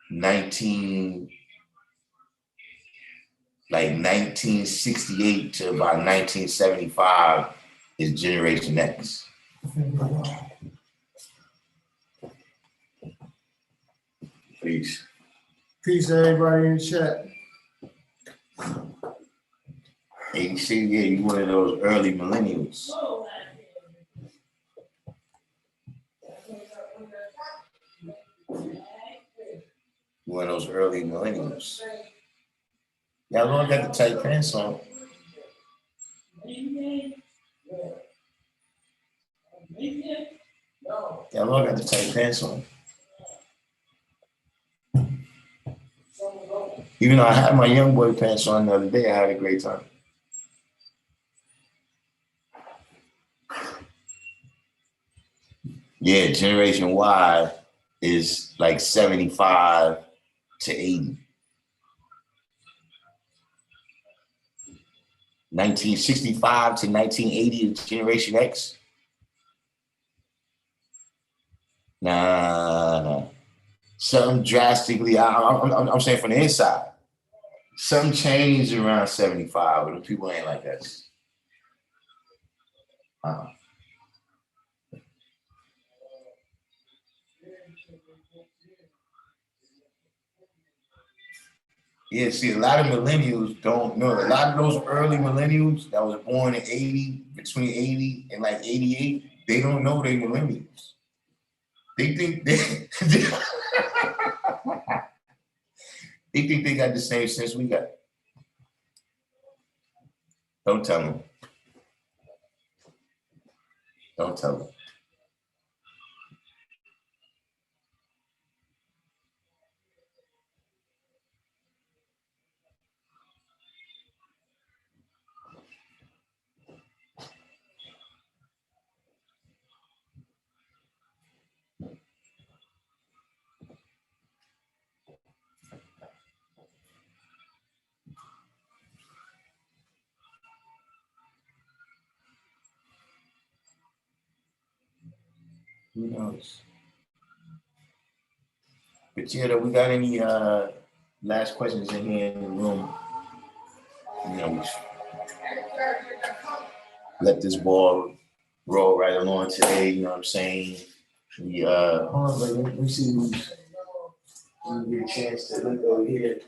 1968 to about 1975 is Generation X. Peace. Peace, everybody in the chat. Hey, you see, yeah, you one of those early millennials. You one of those early millennials. Y'all know I got the tight pants on. Y'all know I got the tight pants on. Even though I had my young boy pants on the other day, I had a great time. Yeah, Generation Y is like 75 to 80. 1965 to 1980 is Generation X. Nah. Something drastically, I'm saying from the inside. Something changed around 75, but the people ain't like that. Yeah, see, a lot of millennials don't know. A lot of those early millennials that was born in 80, between 80 and like 88, they don't know they millennials. They think they think they got the same sense we got. Don't tell them. Don't tell them. Who knows? But yeah, though, we got any last questions in here in the room? You know, let this ball roll right along today. You know what I'm saying? We hold on, let me see who's get a chance to look over here.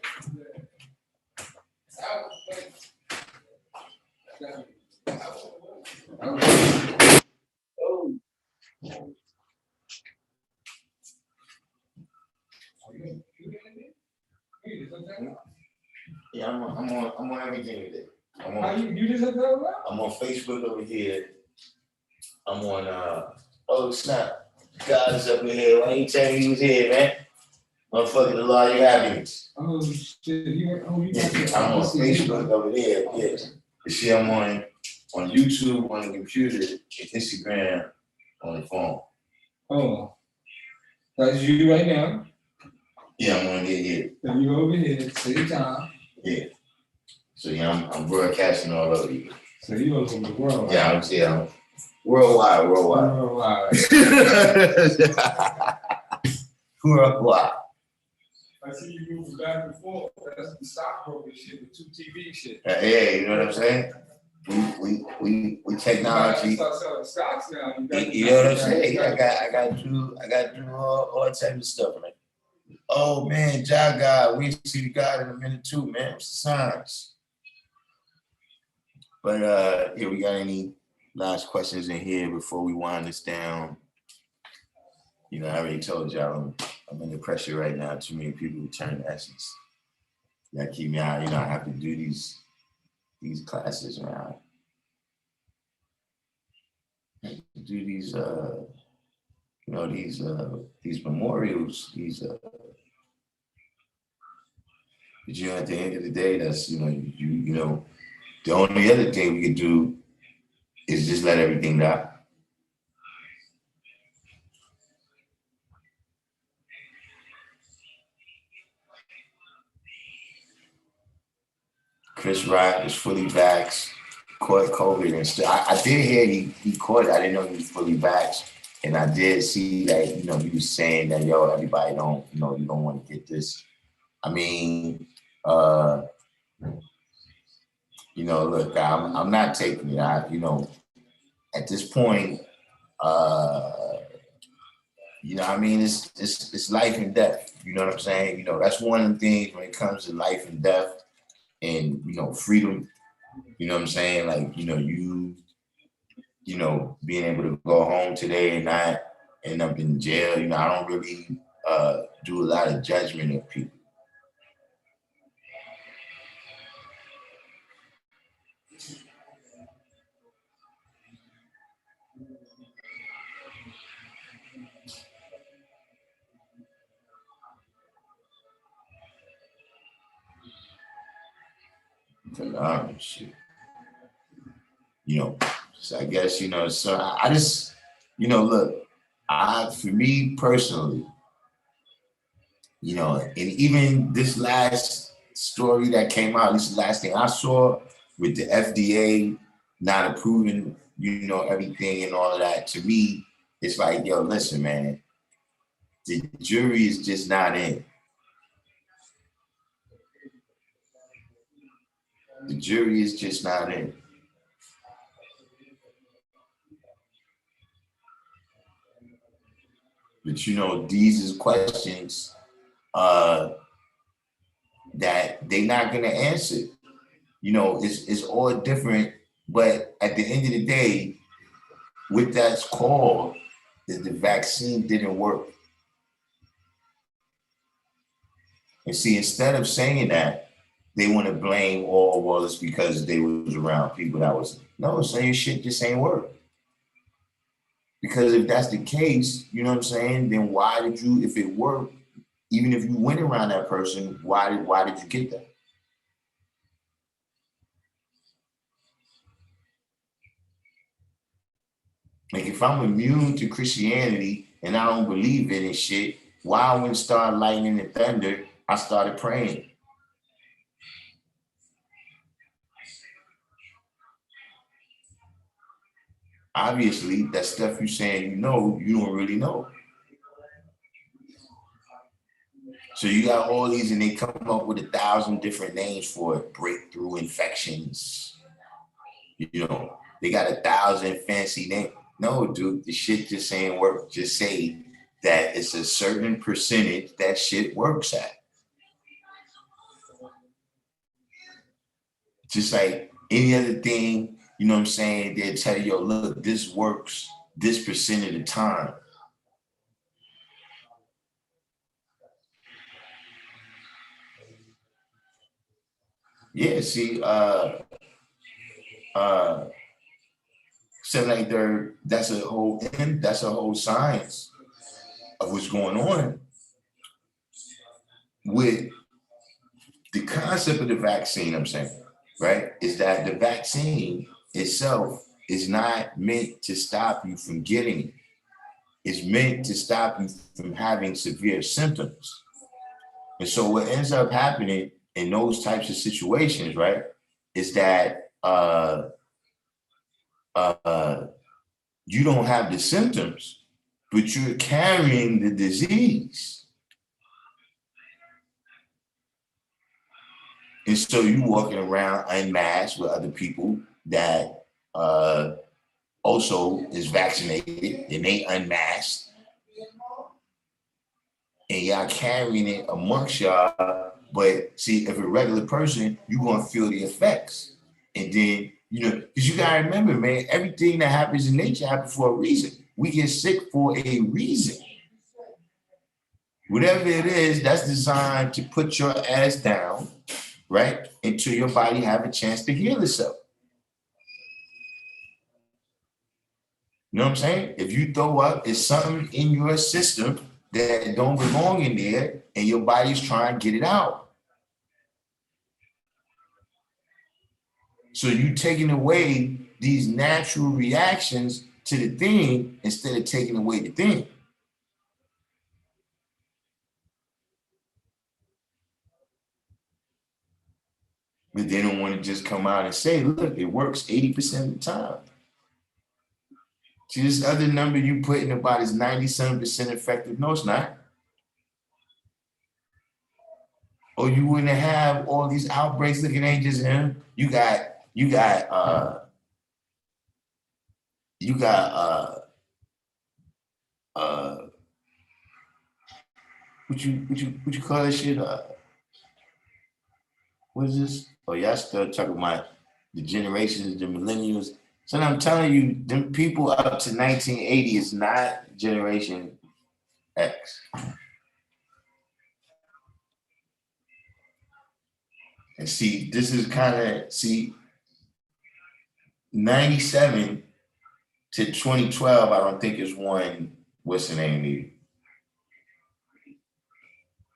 Yeah, I'm on everything today. I'm on Facebook over here. I'm on oh snap. God is up in here. Why you tell me he was here, man? Motherfucker, the law you happiness. Oh shit, you I'm on Facebook over there, yes. You see, I'm on YouTube, on the computer, and Instagram on the phone. Oh. That's you right now. Yeah, I'm on here. And you over here, same time. Yeah. So yeah, I'm broadcasting all over you. So you over in the world. Yeah, I'm worldwide. Worldwide. Worldwide. I see you moving back and forth. That's the stockbroker shit, the 2TV shit. Yeah, you know what I'm saying? We technology. You start selling stocks now. You know what I'm saying? I got to do all types of stuff, man. Oh man, God, we see the God in a minute too, man. What's the signs? But here, we got any last questions in here before we wind this down? You know, I already told y'all I'm under pressure right now. Too many people return to Essence. You gotta keep me out. You know, I have to do these classes around. Do these you know, these memorials, but you know, at the end of the day, that's you know, the only other thing we could do is just let everything die. Chris Rock is fully vaxxed, caught COVID, and still. I did hear he caught it. I didn't know he was fully vaxxed, and I did see that he was saying that everybody don't you don't want to get this. I mean, look, I'm not taking it. At this point, I mean, it's life and death. You know what I'm saying? That's one of the things when it comes to life and death and, freedom. You know what I'm saying? Like, you being able to go home today and not end up in jail. I don't really do a lot of judgment of people. Shit. So I guess, so I just, look, for me personally, and even this last story that came out, this last thing I saw with the FDA not approving, everything and all of that, to me, it's like, yo, listen, man, the jury is just not in. The jury is just not in. But these is questions that they're not gonna answer. It's all different, but at the end of the day, what that's called is the vaccine didn't work. And see, instead of saying that, they want to blame it's because they was around people that was saying shit just ain't work. Because if that's the case, you know what I'm saying, then why did you, if it worked, even if you went around that person, why did you get that? Like if I'm immune to Christianity and I don't believe in it shit, why when it started lightning and thunder, I started praying? obviously that stuff you saying you don't really know. So you got all these and they come up with 1,000 different names for it. Breakthrough infections. You know, they got 1,000 fancy names. No, dude, the shit just ain't work. Just say that it's a certain percentage that shit works at. Just like any other thing, you know what I'm saying? They'll tell you, yo, look, this works this percent of the time. Yeah, see, 783rd, that's a whole science of what's going on with the concept of the vaccine, I'm saying, right? Is that the vaccine itself is not meant to stop you from getting it. It's meant to stop you from having severe symptoms. And so what ends up happening in those types of situations, right, is that you don't have the symptoms, but you're carrying the disease. And so you walking around unmasked with other people that also is vaccinated and they unmasked. And y'all carrying it amongst y'all. But see, if a regular person, you're gonna feel the effects. And then, you know, because you gotta remember, man, everything that happens in nature happens for a reason. We get sick for a reason. Whatever it is, that's designed to put your ass down, right? Until your body have a chance to heal itself. You know what I'm saying? If you throw up, it's something in your system that don't belong in there, and your body's trying to get it out. So you taking away these natural reactions to the thing instead of taking away the thing. But they don't want to just come out and say, look, it works 80% of the time. See, this other number you put in about is 97% effective. No, it's not. Or you wouldn't have all these outbreaks. Look, it ain't just him. You got what you call that shit? What is this? Oh, y'all still talking about the generations, the millennials. So I'm telling you, them people up to 1980 is not Generation X. And see, this is kind of, 97 to 2012, I don't think is one, what's the name either.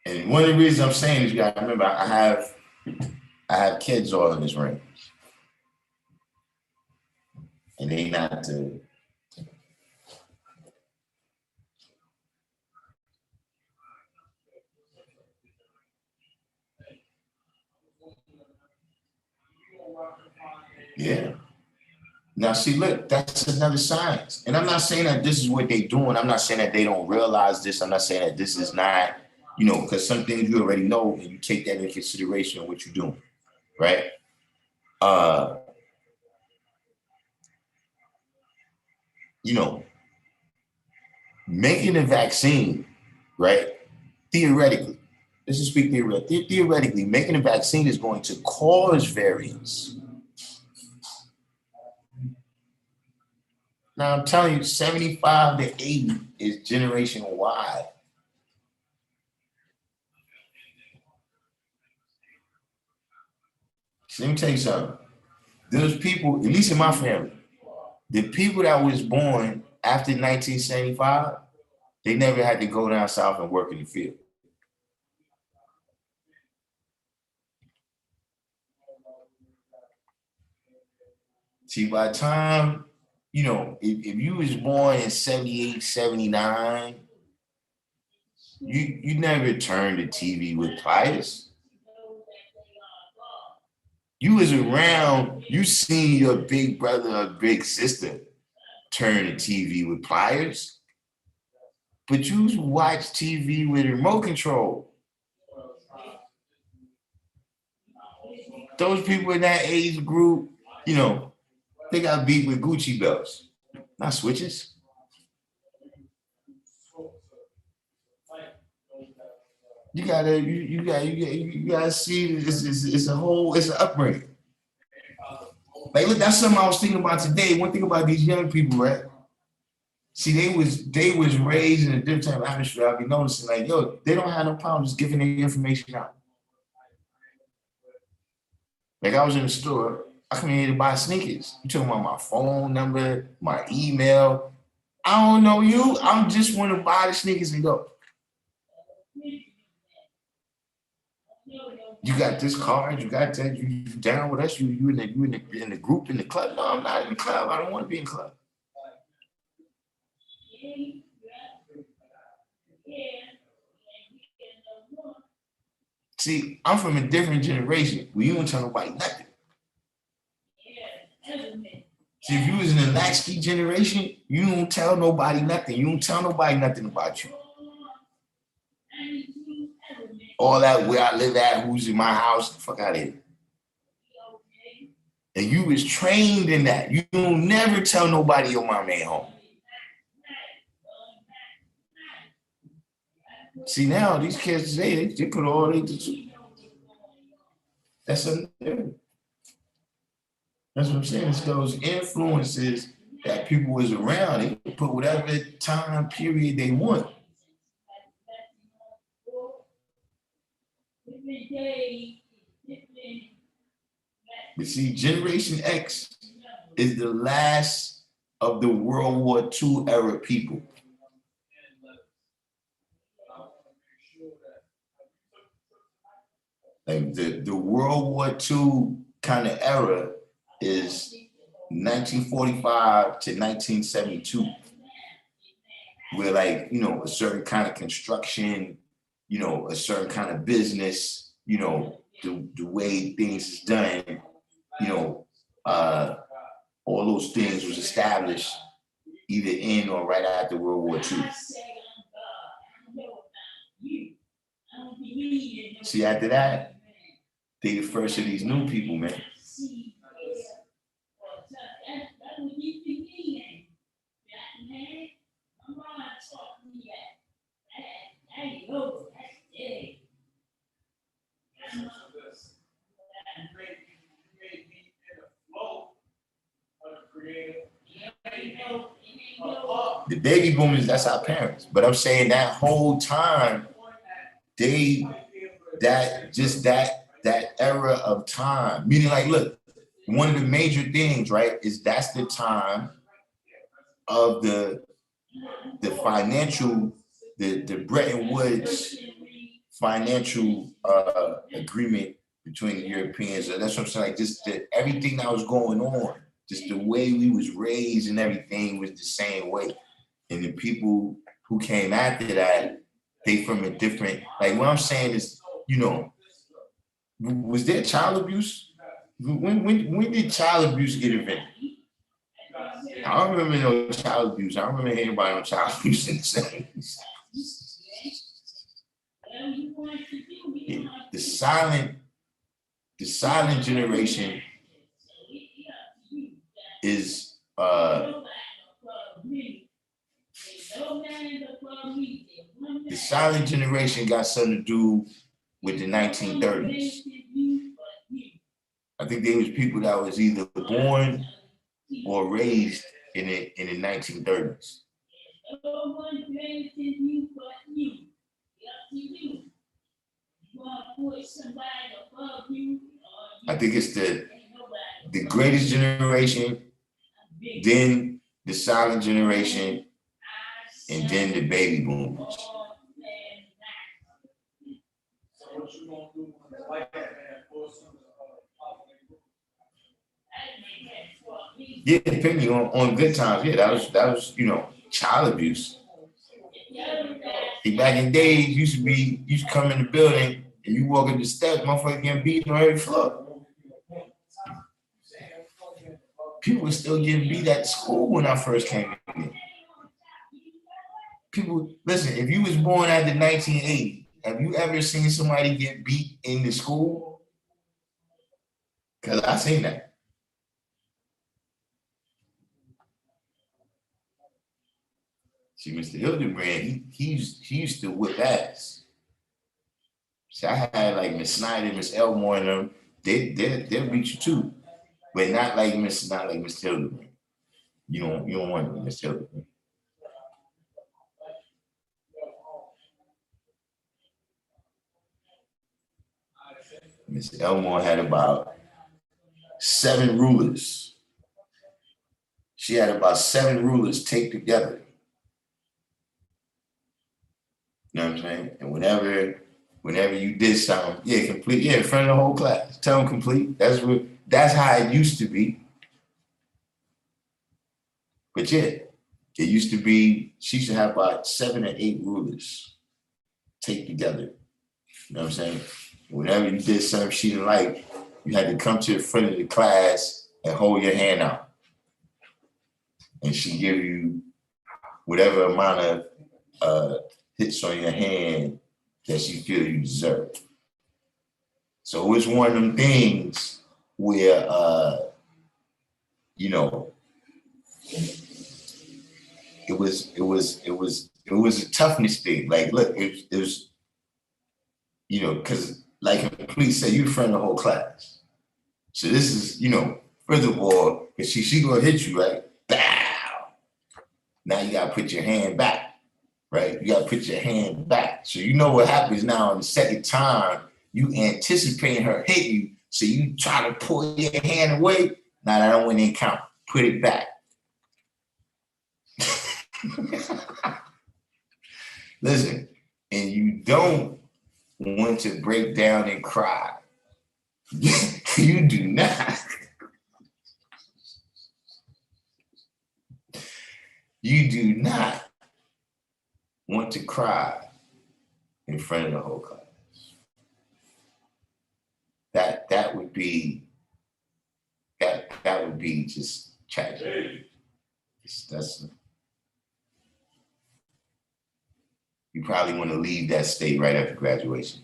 And one of the reasons I'm saying is you gotta remember, I have kids all in this range. And they not to. Yeah. Now, see, look, that's another science. And I'm not saying that this is what they're doing. I'm not saying that they don't realize this. I'm not saying that this is not, you know, because some things you already know and you take that into consideration in what you're doing, right? You know, making a vaccine, right? Theoretically, let's just speak theoretically. Theoretically, making a vaccine is going to cause variants. Now, I'm telling you, 75 to 80 is generation Y. So let me tell you something. Those people, at least in my family, the people that was born after 1975, they never had to go down south and work in the field. See, by the time, you know, if you was born in 78, 79, you never turned the TV with pliers. You was around, you seen your big brother or big sister turn the TV with pliers, but you watch TV with a remote control. Those people in that age group, you know, they got beat with Gucci belts, not switches. You gotta see it's an upbringing. Like, look, that's something I was thinking about today. One thing about these young people, right? See, they was raised in a different type of atmosphere. I'll be noticing, like, yo, they don't have no problem just giving their information out. Like, I was in the store, I come in here to buy sneakers. You talking about my phone number, my email. I don't know you. I just want to buy the sneakers and go. You got this card, you got that, you down with us, you in the group, in the club. No, I'm not in the club. I don't want to be in the club. See, I'm from a different generation where you don't tell nobody nothing. See, if you was in the latchkey generation, you don't tell nobody nothing. You don't tell nobody nothing about you. All that where I live at, who's in my house, fuck out of here. And you was trained in that. You don't never tell nobody your mom ain't home. See, now these kids today, they put all they do. That's what I'm saying. It's those influences that people was around. They put whatever time period they want. But see, Generation X is the last of the World War II era people. Like the World War II kind of era is 1945 to 1972, where, like, you know, a certain kind of construction, you know, a certain kind of business, you know, the way things is done, you know, all those things was established either in or right after World War II. See, after that, they the first of these new people, man. The baby boomers, that's our parents. But I'm saying that whole time, that era of time, meaning, like, look, one of the major things, right, is that's the time of the financial, the Bretton Woods financial agreement between the Europeans. That's what I'm saying. Like, just everything that was going on, just the way we was raised and everything was the same way. And the people who came after that, they from a different, like, what I'm saying is, you know, was there child abuse? When did child abuse get invented? I don't remember no child abuse. I don't remember hearing about no child abuse in the 70s. Yeah, the silent generation is the silent generation got something to do with the 1930s. I think there was people that was either born or raised in the 1930s. I think it's the greatest generation, then the silent generation, and then the baby boomers. Yeah, depending on good times. Yeah, that was, you know, child abuse. Back in days, you used to come in the building and you walk up the steps, motherfucker getting beat on every floor. People were still getting beat at school when I first came in. People, listen, if you was born after 1980, have you ever seen somebody get beat in the school? Because I seen that. See, Mr. Hildebrand, he used to whip ass. See, I had like Miss Snyder, Miss Elmore, and them. They'll beat you too, but not like Mr. Hildebrand. You don't want Mr. Hildebrand. Miss Elmore had about 7 rulers. She had about 7 rulers taped together. You know what I'm saying? And whenever you did something, complete, in front of the whole class. Tell them complete. That's how it used to be. But it used to be, she used to have about 7 or 8 rulers taped together. You know what I'm saying? Whenever you did something she didn't like, you had to come to the front of the class and hold your hand out. And she give you whatever amount of hits on your hand that she feel you deserve. So it was one of them things where, it was a toughness thing. Like, look, it was, because like police say, you in front of the whole class. So this is, first of all, if she gonna hit you, right? Bow. Now you gotta put your hand back, right? You gotta put your hand back. So you know what happens now on the second time, you anticipating her hitting you, so you try to pull your hand away. Now that don't win any count. Put it back. Listen, and you don't want to break down and cry. You do not. You do not want to cry in front of the whole class. That would be just tragic. You probably want to leave that state right after graduation.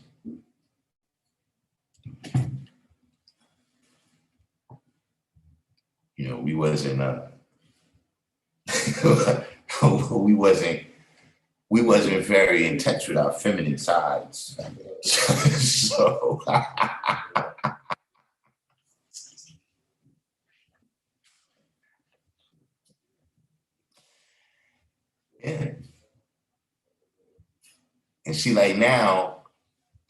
We wasn't we wasn't very in touch with our feminine sides. So yeah. And see, like now,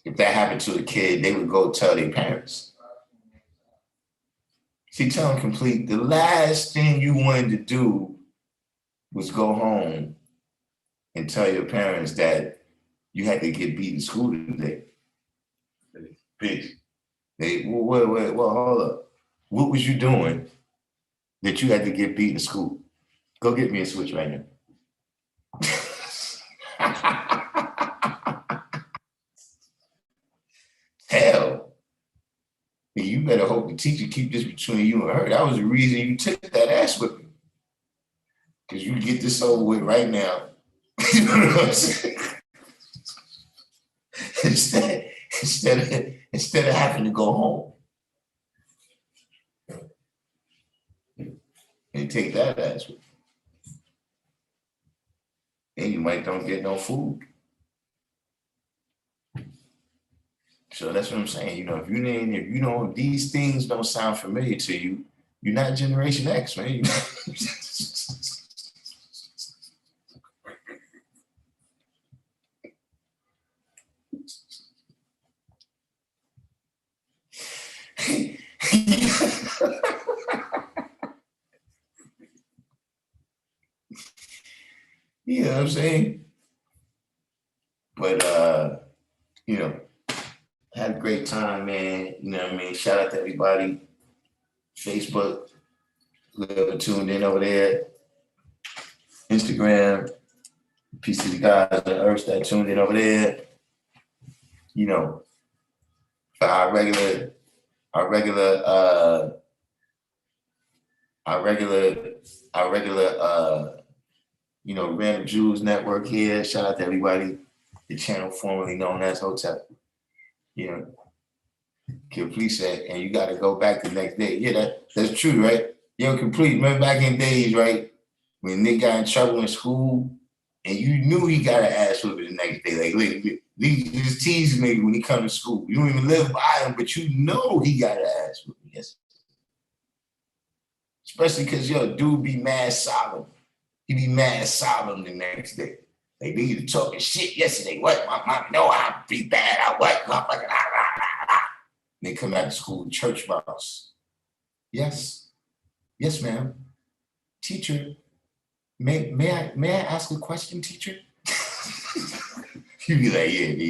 if that happened to a kid, they would go tell their parents. See, tell them complete. The last thing you wanted to do was go home and tell your parents that you had to get beat in school today. Bitch. Wait, hold up. What was you doing that you had to get beat in school? Go get me a switch right now. Hell, you better hope the teacher keep this between you and her. That was the reason you took that ass whipping. Because you get this over with right now. You know what I'm saying? Instead of having to go home and take that ass whipping. And you might don't get no food. So that's what I'm saying. If these things don't sound familiar to you, you're not Generation X, man. You know what I'm saying? But had a great time, man. You know what I mean? Shout out to everybody. Facebook, whoever tuned in over there. Instagram, peace to the guys on Earth that tuned in over there. For our regular our regular, Random Jews Network here. Shout out to everybody. The channel formerly known as Hotel. Complete said, and you got to go back the next day. Yeah, that's true, right? Complete. Remember back in days, right? When Nick got in trouble in school, and you knew he got an ass whipping the next day. Like, look, he just teasing me when he come to school. You don't even live by him, but you know he got an ass whipping. Yes. Especially because dude be mad solemn. He be mad solemn the next day. Like, they either talking shit yesterday. What? My mom, no, I'll be bad. I what? Motherfucker. They come out of school with church mouse. Yes. Yes, ma'am. Teacher, may I ask a question, teacher? You be like, yeah, dude,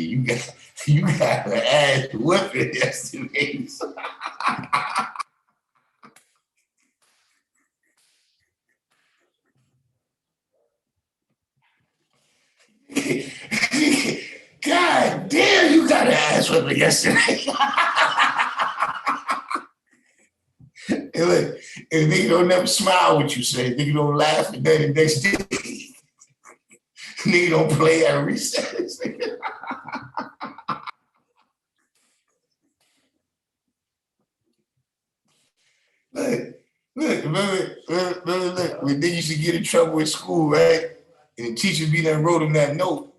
you got an ass whipping yesterday. God damn, you got an ass whipping yesterday. And look, and nigga don't never smile what you say. Nigga don't laugh, and then the next day, nigga don't play at recess. Look, look, when they used to get in trouble at school, right? And the teacher be there wrote him that note,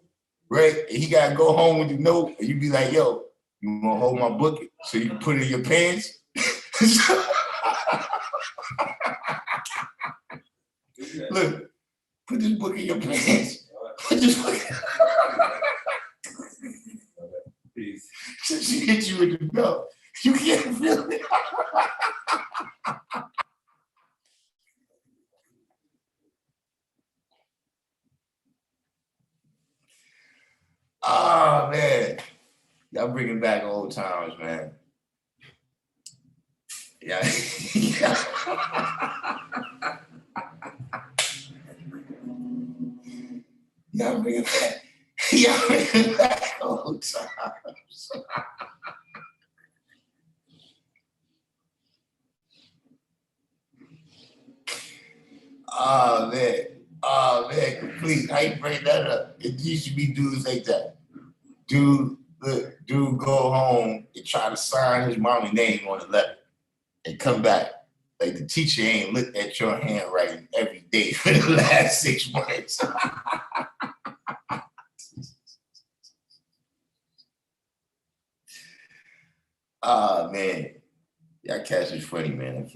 right? And he gotta go home with the note, and you be like, yo, you wanna hold my book so you can put it in your pants? Look, put this book in your pants. Put this book in. Since she hit you with the belt, you can't feel it. Oh man, y'all bringing back old times, man. Yeah. Y'all bringing back old times. Oh man, complete. How you bring that up? It used to be dudes like that. Dude go home and try to sign his mom's name on the letter and come back. Like the teacher ain't looked at your handwriting every day for the last 6 months. Oh man. Y'all catch is funny, man.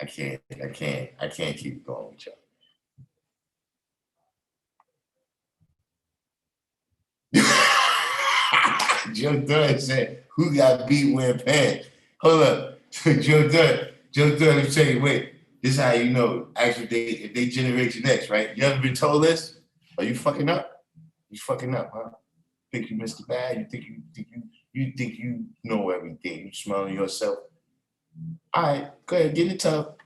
I can't keep going with y'all. Joe Dunn said, who got beat wearing pants? Hold up. Joe Dunn, let me tell you, wait, this is how you know. Actually, if they Generation X, right? You ever been told this? Are you fucking up? You fucking up, huh? Think you missed the bag? You think you know everything. You smelling yourself. All right, go ahead, get in the tub.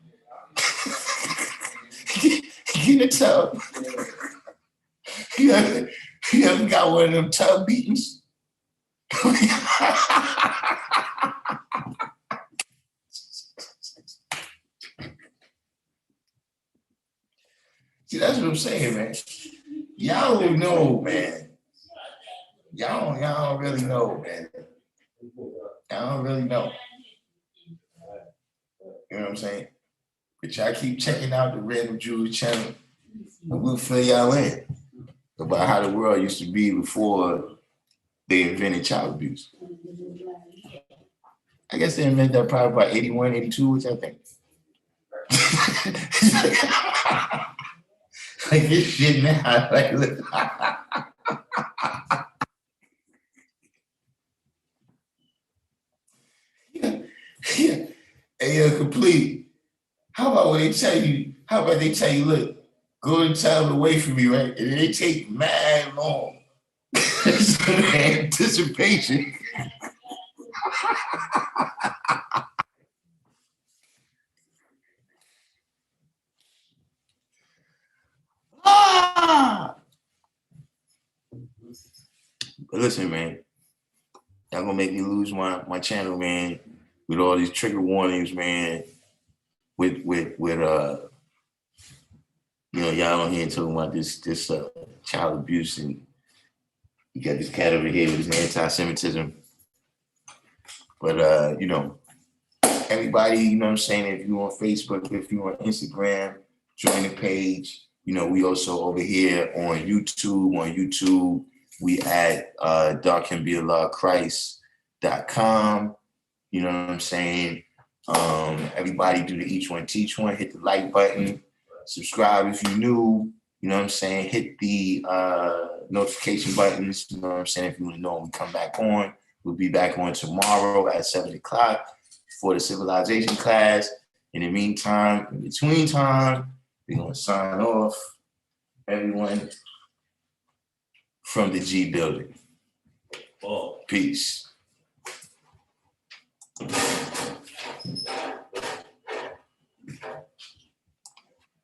Get in the tub. You ever got one of them tub beatings? See, that's what I'm saying, man. Y'all don't know, man. Y'all don't really know, man. Y'all don't really know. You know what I'm saying? But y'all keep checking out the Random Jews channel, and we'll fill y'all in about how the world used to be before they invented child abuse. I guess they invented that probably about 81, 82, which I think. Like this shit now, like look. Yeah. Hey, complete. How about they tell you, look, go and tell them away from me, right? And they take mad long. So anticipation. But listen, man, y'all gonna make me lose my channel, man, with all these trigger warnings, man. you know, y'all on here talking about this child abuse, and you got this cat over here with his anti-Semitism. But you know, everybody, you know what I'm saying, if you on Facebook, if you on Instagram, join the page. You know, we also over here on YouTube. On YouTube, we at Darkim Be AllahChrist.com. You know what I'm saying? Everybody do the Each One Teach One. Hit the like button. Subscribe if you're new. You know what I'm saying? Hit the notification buttons. You know what I'm saying? If you want to know when we come back on. We'll be back on tomorrow at 7 o'clock for the civilization class. In the meantime, in between time, we're going to sign off, everyone, from the G building. Peace.